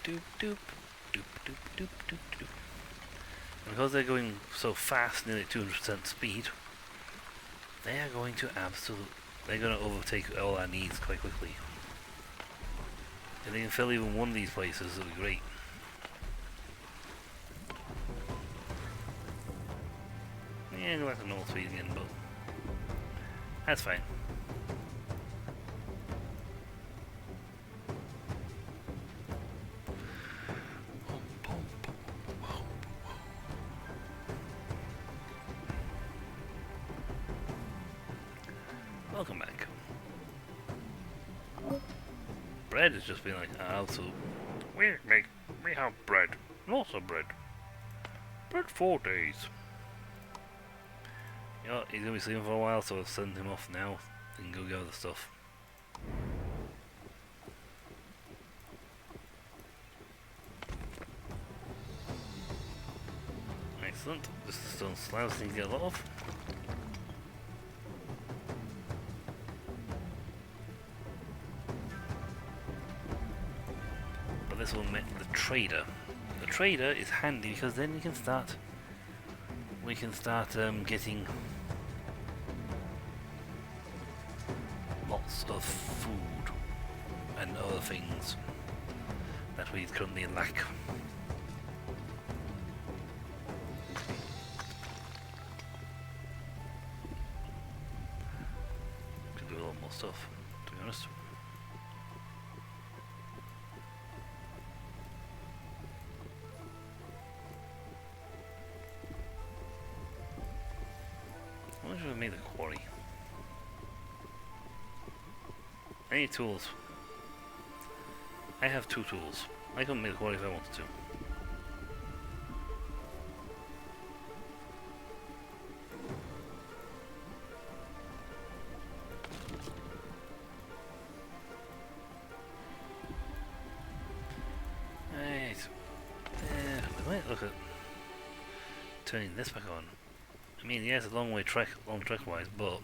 Doop doop doop doop doop doop doop. Because they're going so fast, nearly 200% speed, they are going to they're going to overtake all our needs quite quickly. If they can fill even one of these places, it'll be great. Yeah, go back to normal speed again, but that's fine. Welcome back. Bread has just been like, also, we have bread, lots of bread. Bread 4 days. You know, he's gonna be sleeping for a while, so I'll send him off now and go get other stuff. Excellent. This is the stone slabs need to get a lot of. But this will make the trader. The trader is handy because then we can start getting lots of food and other things that we currently lack. Could do a lot more stuff, to be honest. even make the quarry? I need tools. I have 2 tools. I couldn't make the quarry if I wanted to. Right. We might look at turning this back on. I mean, yes, it's a long trek wise, but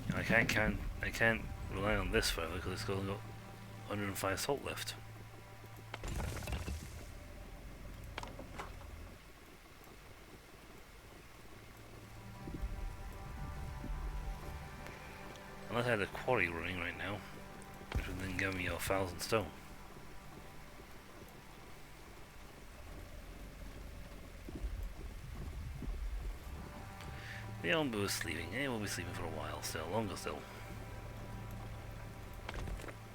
you know, I can't rely on this forever because it's only got 105 salt left. Unless I had a quarry running right now, which would then give me 1,000 stone. The Onbu is sleeping. It will be sleeping for a while still, longer still.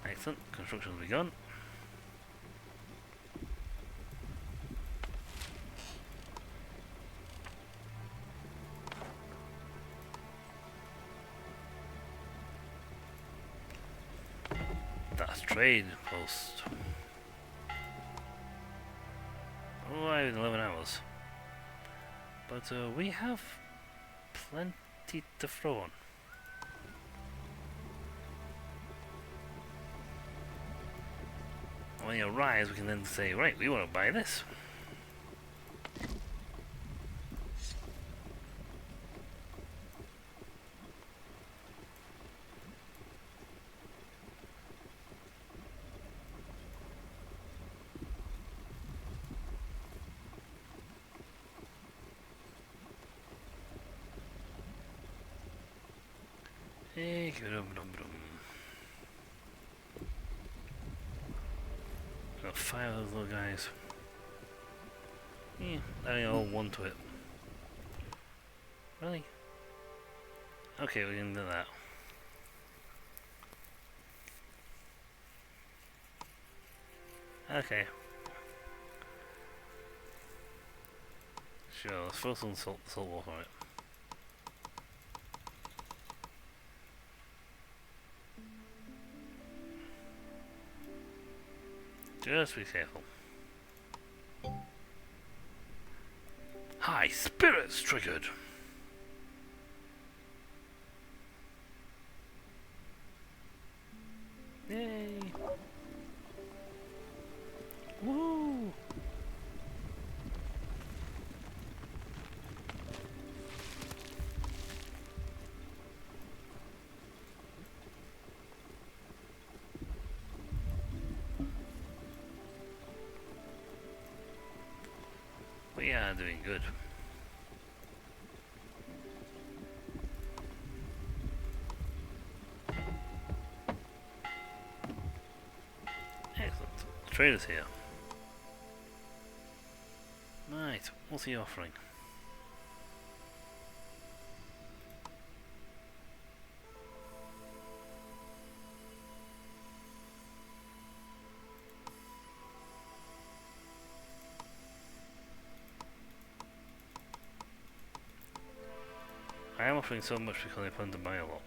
Excellent. Construction has begun. That's trade post. Oh, I have 11 hours. But we have plenty to throw on. When you rise, we can then say, right, we want to buy this. Hey, got 5 of those little guys. Yeah, they all want to it. Really? Okay, we can do that. Okay. Sure, let's throw some salt water on it. Just be careful. High spirits triggered. Yay! Woo! We are doing good. Excellent. The trader's here. Right, what's he offering? I am offering so much because I plan to buy a lot.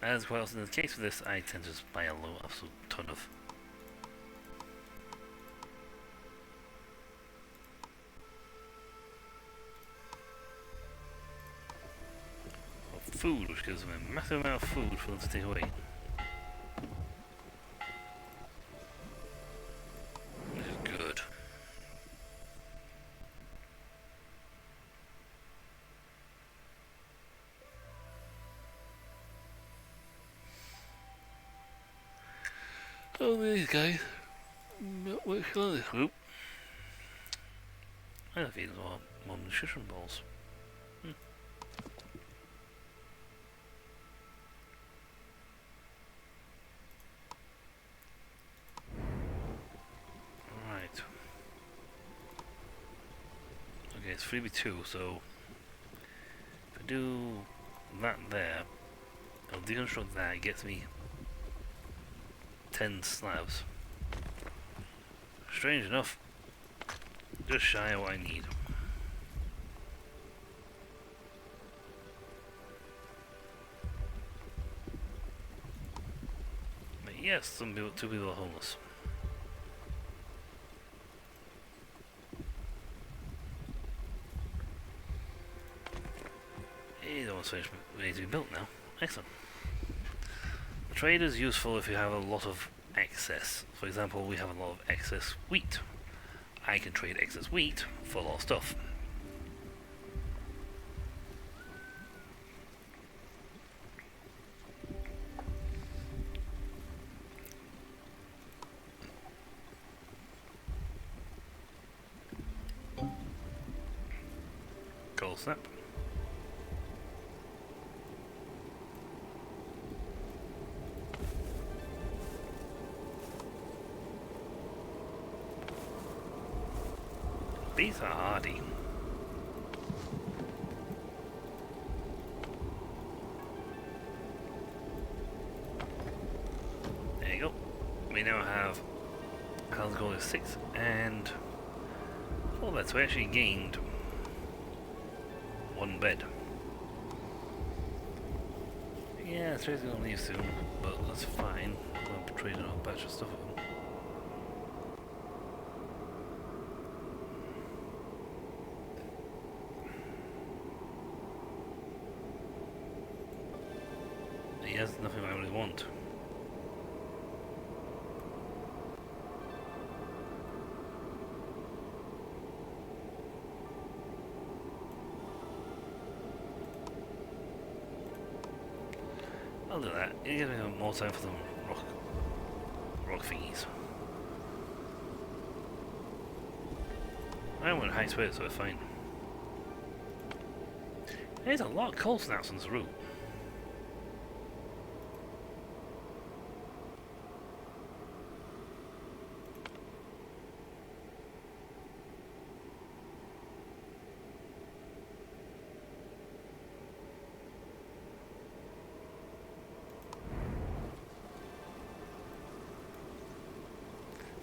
As well as in the case of this, I tend to just buy a absolute ton of food, which gives them a massive amount of food for them to take away. Which is good. Oh, these guys. What's on this group? I have eaten more nutrition balls. Okay, it's 3v2, so if I do that there, I'll deconstruct that, it gets me 10 slabs. Strange enough, just shy of what I need. But yes, two people are homeless. Hey, that one's finished, ready to be built now. Excellent. Trade is useful if you have a lot of excess. For example, we have a lot of excess wheat. I can trade excess wheat for a lot of stuff. Cold snap. These are hardy. There you go. We now have Hal's goal is 6 and 4 beds. We actually gained 1 bed. Yeah, trade's gonna leave soon, but that's fine. I'll trade a whole batch of stuff at them. He has nothing I really want. I'll do that. It gives me more time for them rock thingies. I went high spirit, so it's fine. There's a lot of cold snaps on this route.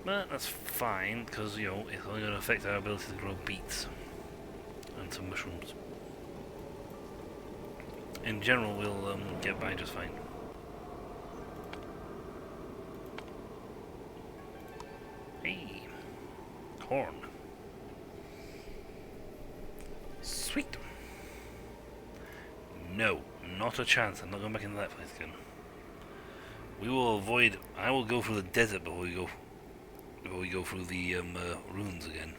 But that's fine, because, you know, it's only going to affect our ability to grow beets and some mushrooms. In general, we'll get by just fine. Hey! Corn. Sweet! No, not a chance. I'm not going back into that place again. We will avoid... I will go through the desert before we go through the ruins again.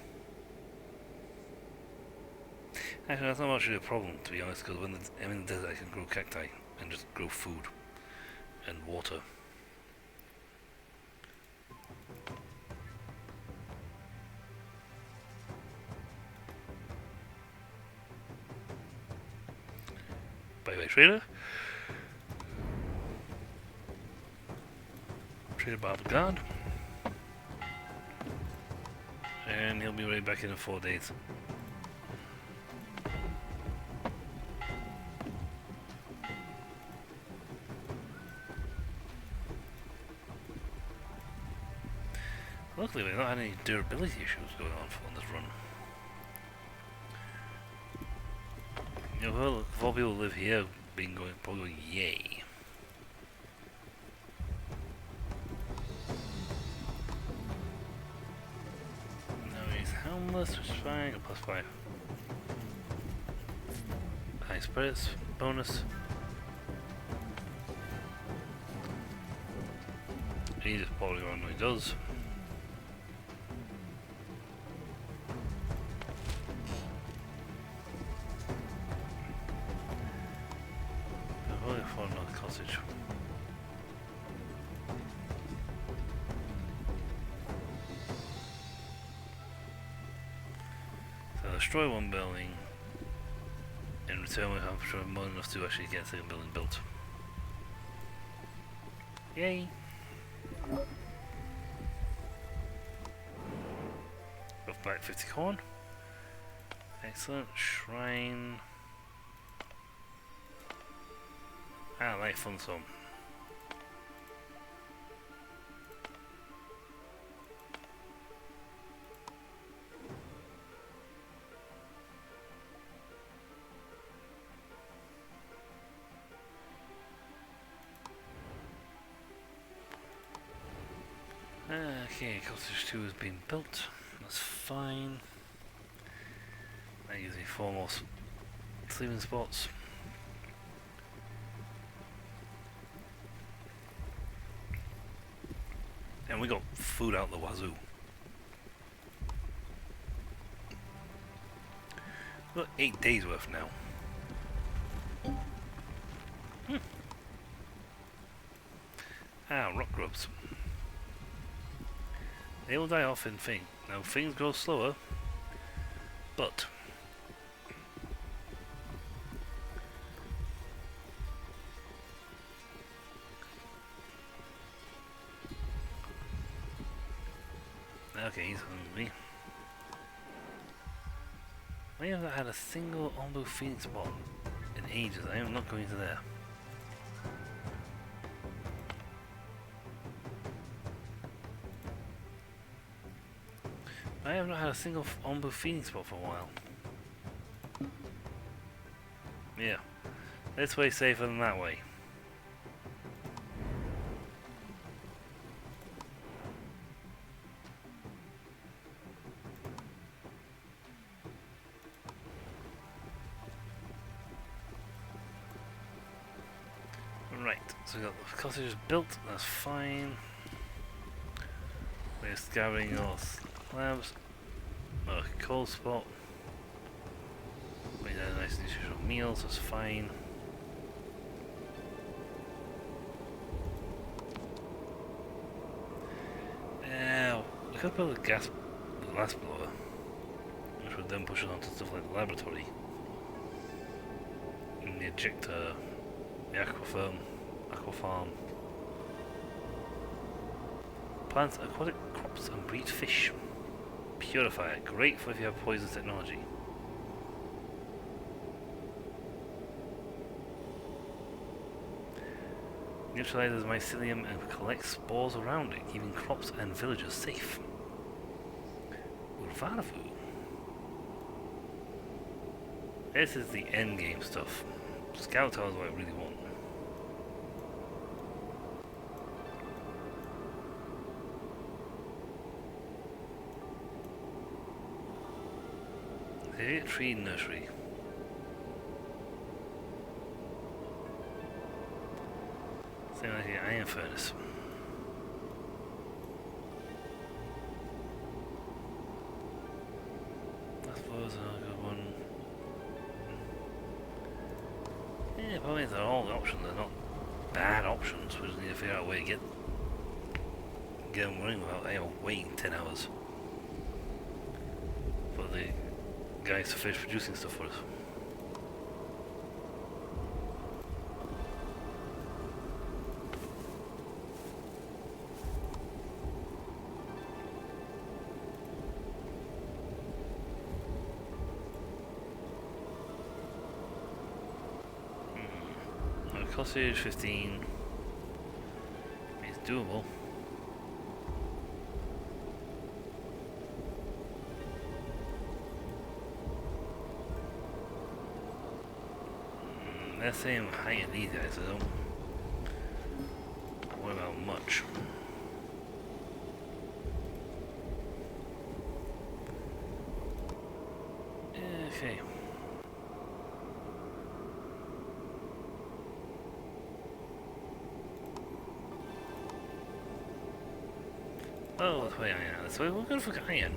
Actually, that's not much of a problem, to be honest, because when I'm in the desert I can grow cacti and just grow food and water. Bye bye, trader. Trader Bob God. And he'll be right back in 4 days. Luckily, we've not had any durability issues going on this run. You know, well, 4 people live here, probably going, yay. Which is fine, +5. High spirits, bonus. He just probably normally does. I've only found another cottage. Destroy 1 building. In return, we have more than enough to actually get the building built. Yay! Got back 50 corn. Excellent. Shrine. Ah, like fun some. Okay, cottage 2 has been built. That's fine. That gives me 4 more sleeping spots. And we got food out the wazoo. We've got 8 days worth now. Ah, rock grubs. They will die off in things. Now things grow slower, but okay, he's hungry. I haven't had a single Onbu Phoenix spawn in ages. I am not going to there. I have not had a single Onbu Phoenix spot for a while. Yeah, this way safer than that way. Right, so we got the cottages built, that's fine. We're scouring our slabs. A coal spot. We had nice nutritional meals, that's fine. Now, we could build a glass blower, which would then push us onto stuff like the laboratory. And the ejector, the aqua farm. Plant aquatic crops and breed fish. Purifier, great for if you have poison technology. Neutralizes mycelium and collects spores around it, keeping crops and villagers safe. Urvanavu. This is the end game stuff. Scout Tower is what I really want. Tree nursery. Same like the iron furnace. I suppose a good one. Yeah, probably they're all the options. They're not bad options. We just need to figure out a way to get them running without waiting 10 hours for the guys to finish producing stuff for us. Cottage 15 is doable. They're saying height of these guys, I don't worry about much. Okay. Oh, that's why iron. So we're going for iron.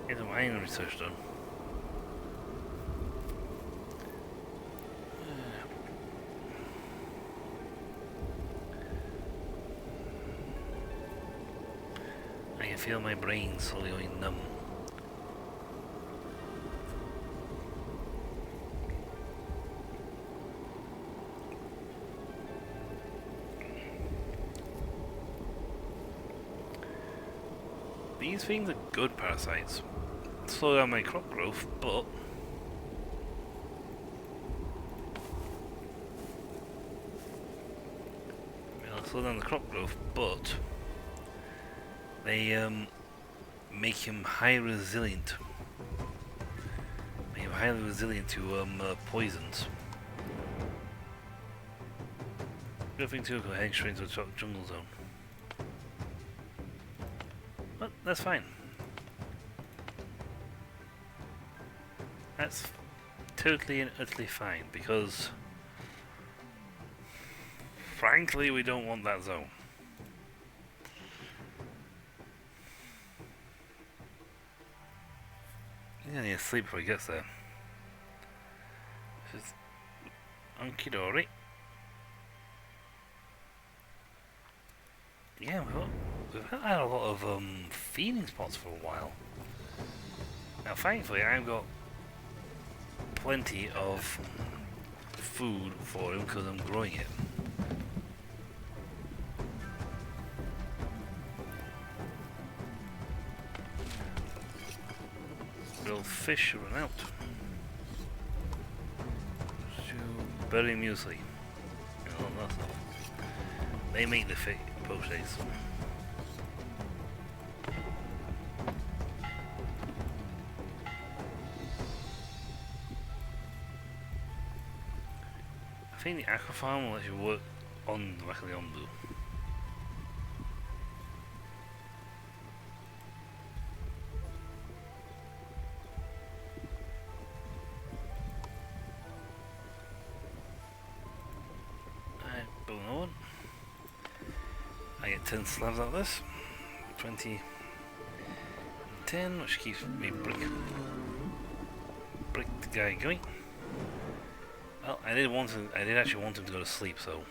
Get some iron research done. I can feel my brain slowly going numb. These things are good parasites. slow down my crop growth, but it'll slow down the crop growth, but they make him highly resilient. Make him highly resilient to poisons. Good thing too, because heading straight into the jungle zone. But that's fine. That's totally and utterly fine, because frankly we don't want that zone. He's gonna need to sleep before he gets there. This is Onkidori. Yeah, we've had a lot of feeding spots for a while. Now thankfully I've got plenty of food for him because I'm growing it. Grilled fish run out. Berry muesli. Oh, that's not. They make the poachés. I think the aqua farm will let you work on the back of the Onbu. I get 10 slabs out of this. 20 10, which keeps me brick the guy going. Well, I did actually want him to go to sleep, so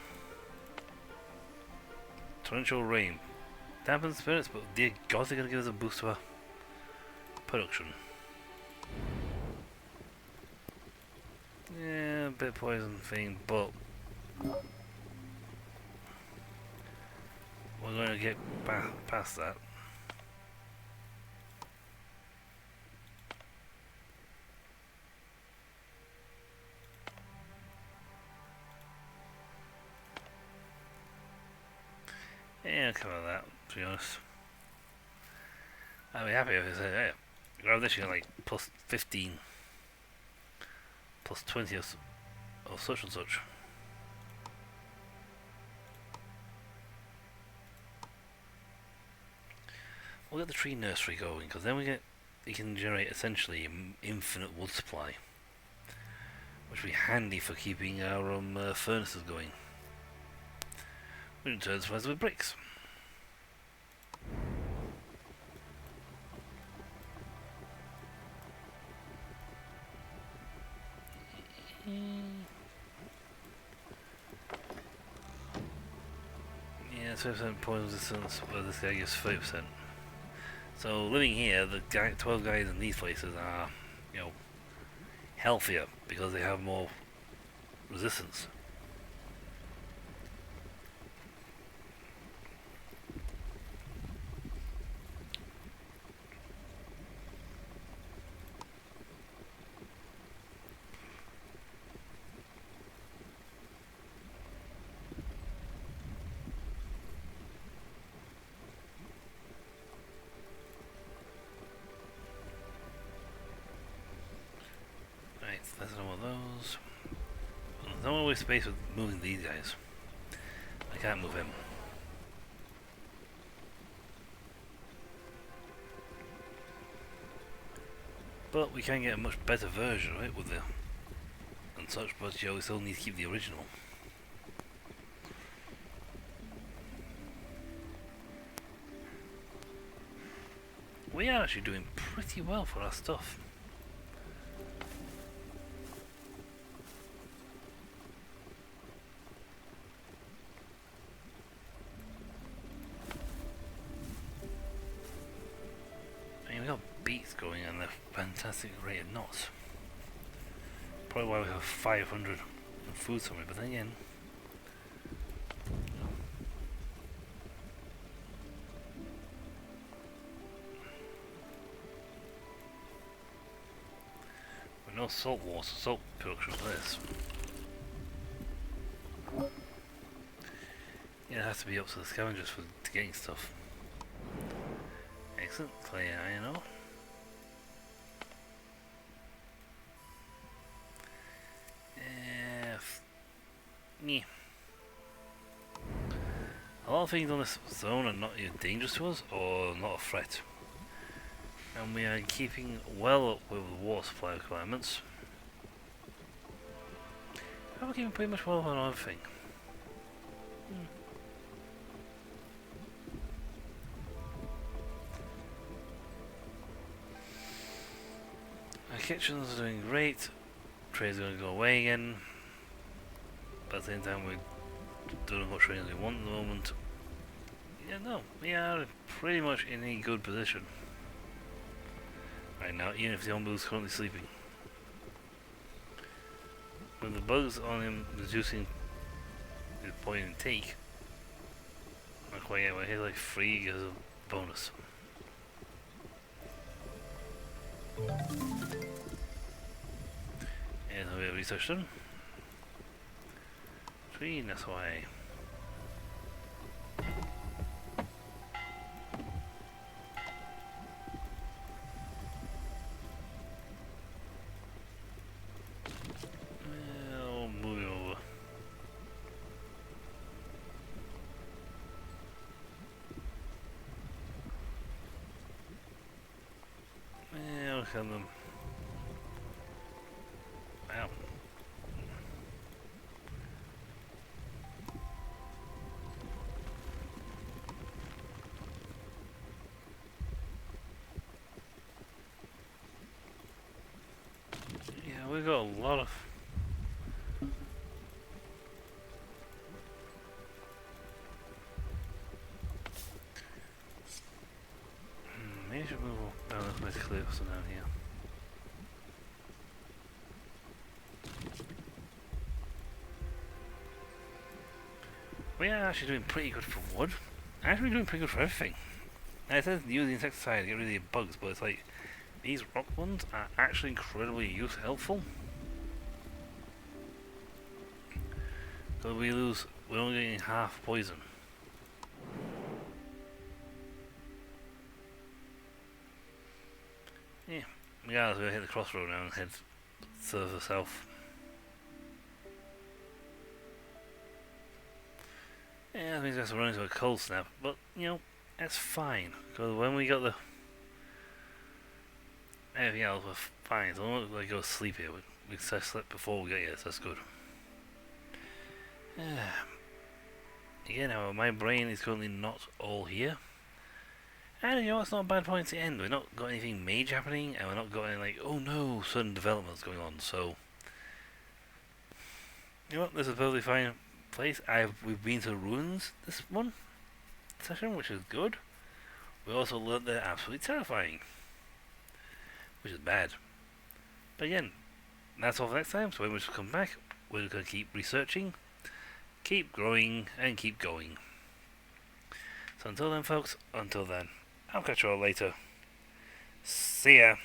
torrential rain dampens spirits, but dear God, they're gonna give us a boost to our production. Yeah, a bit poison thing, but we're going to get past that. Yeah, I'll cover that, to be honest. I'd be happy if I said, hey, grab this, you got like plus 15, plus 20 or such and such. We'll get the tree nursery going, because then you can generate essentially an infinite wood supply, which will be handy for keeping our furnaces going. We can turn supplies with bricks. Yeah, 20% poison resistance, but this guy gives 30%. So living here, the 12 guys in these places are, you know, healthier because they have more resistance. There's no more of those. There's no more space with moving these guys. I can't move him. But we can get a much better version of it with the and such, but you still need to keep the original. We are actually doing pretty well for our stuff. Going on the fantastic rate of knots. Probably why we have 500 food somewhere, but then again, no salt water, salt production for this. Yeah, it has to be up to the scavengers for getting stuff. Excellent, clay iron ore. Yeah. A lot of things on this zone are not either dangerous to us or not a threat. And we are keeping well up with the water supply requirements. And we're keeping pretty much well on everything. Our kitchens are doing great. Trade's going to go away again. But at the same time, we're doing as much trade as we want at the moment. Yeah, no, we are pretty much in a good position right now, even if the Onbu is currently sleeping. With the bugs on him reducing his point and take, not quite yet, we're here like 3 as a bonus. And we have research done. 3, that's why. Well, moving over. Yeah, look at them. Wow. Yeah, we've got a lot of. Maybe I should move down this way to clear some down here. We are actually doing pretty good for wood. Actually doing pretty good for everything. Now it says use the insecticide to get rid of the bugs, but it's like these rock ones are actually incredibly helpful. So we're only getting half poison. Yeah, regardless, we're gonna hit the crossroad now and head further south. Yeah, that means we have to run into a cold snap, but you know, that's fine. Because when we got the everything else, we're fine. So don't like go to sleep here. We slept before we got here, so that's good. Again, however, my brain is currently not all here. And you know, it's not a bad point to end. We've not got anything major happening, and we're not got any like, oh no, sudden developments going on. So, you know what? This is a perfectly fine place. We've been to the ruins this one session, which is good. We also learned they're absolutely terrifying, which is bad. But again, that's all for next time. So when we come back, we're gonna keep researching, keep growing, and keep going. So until then, folks. Until then. I'll catch you all later. See ya.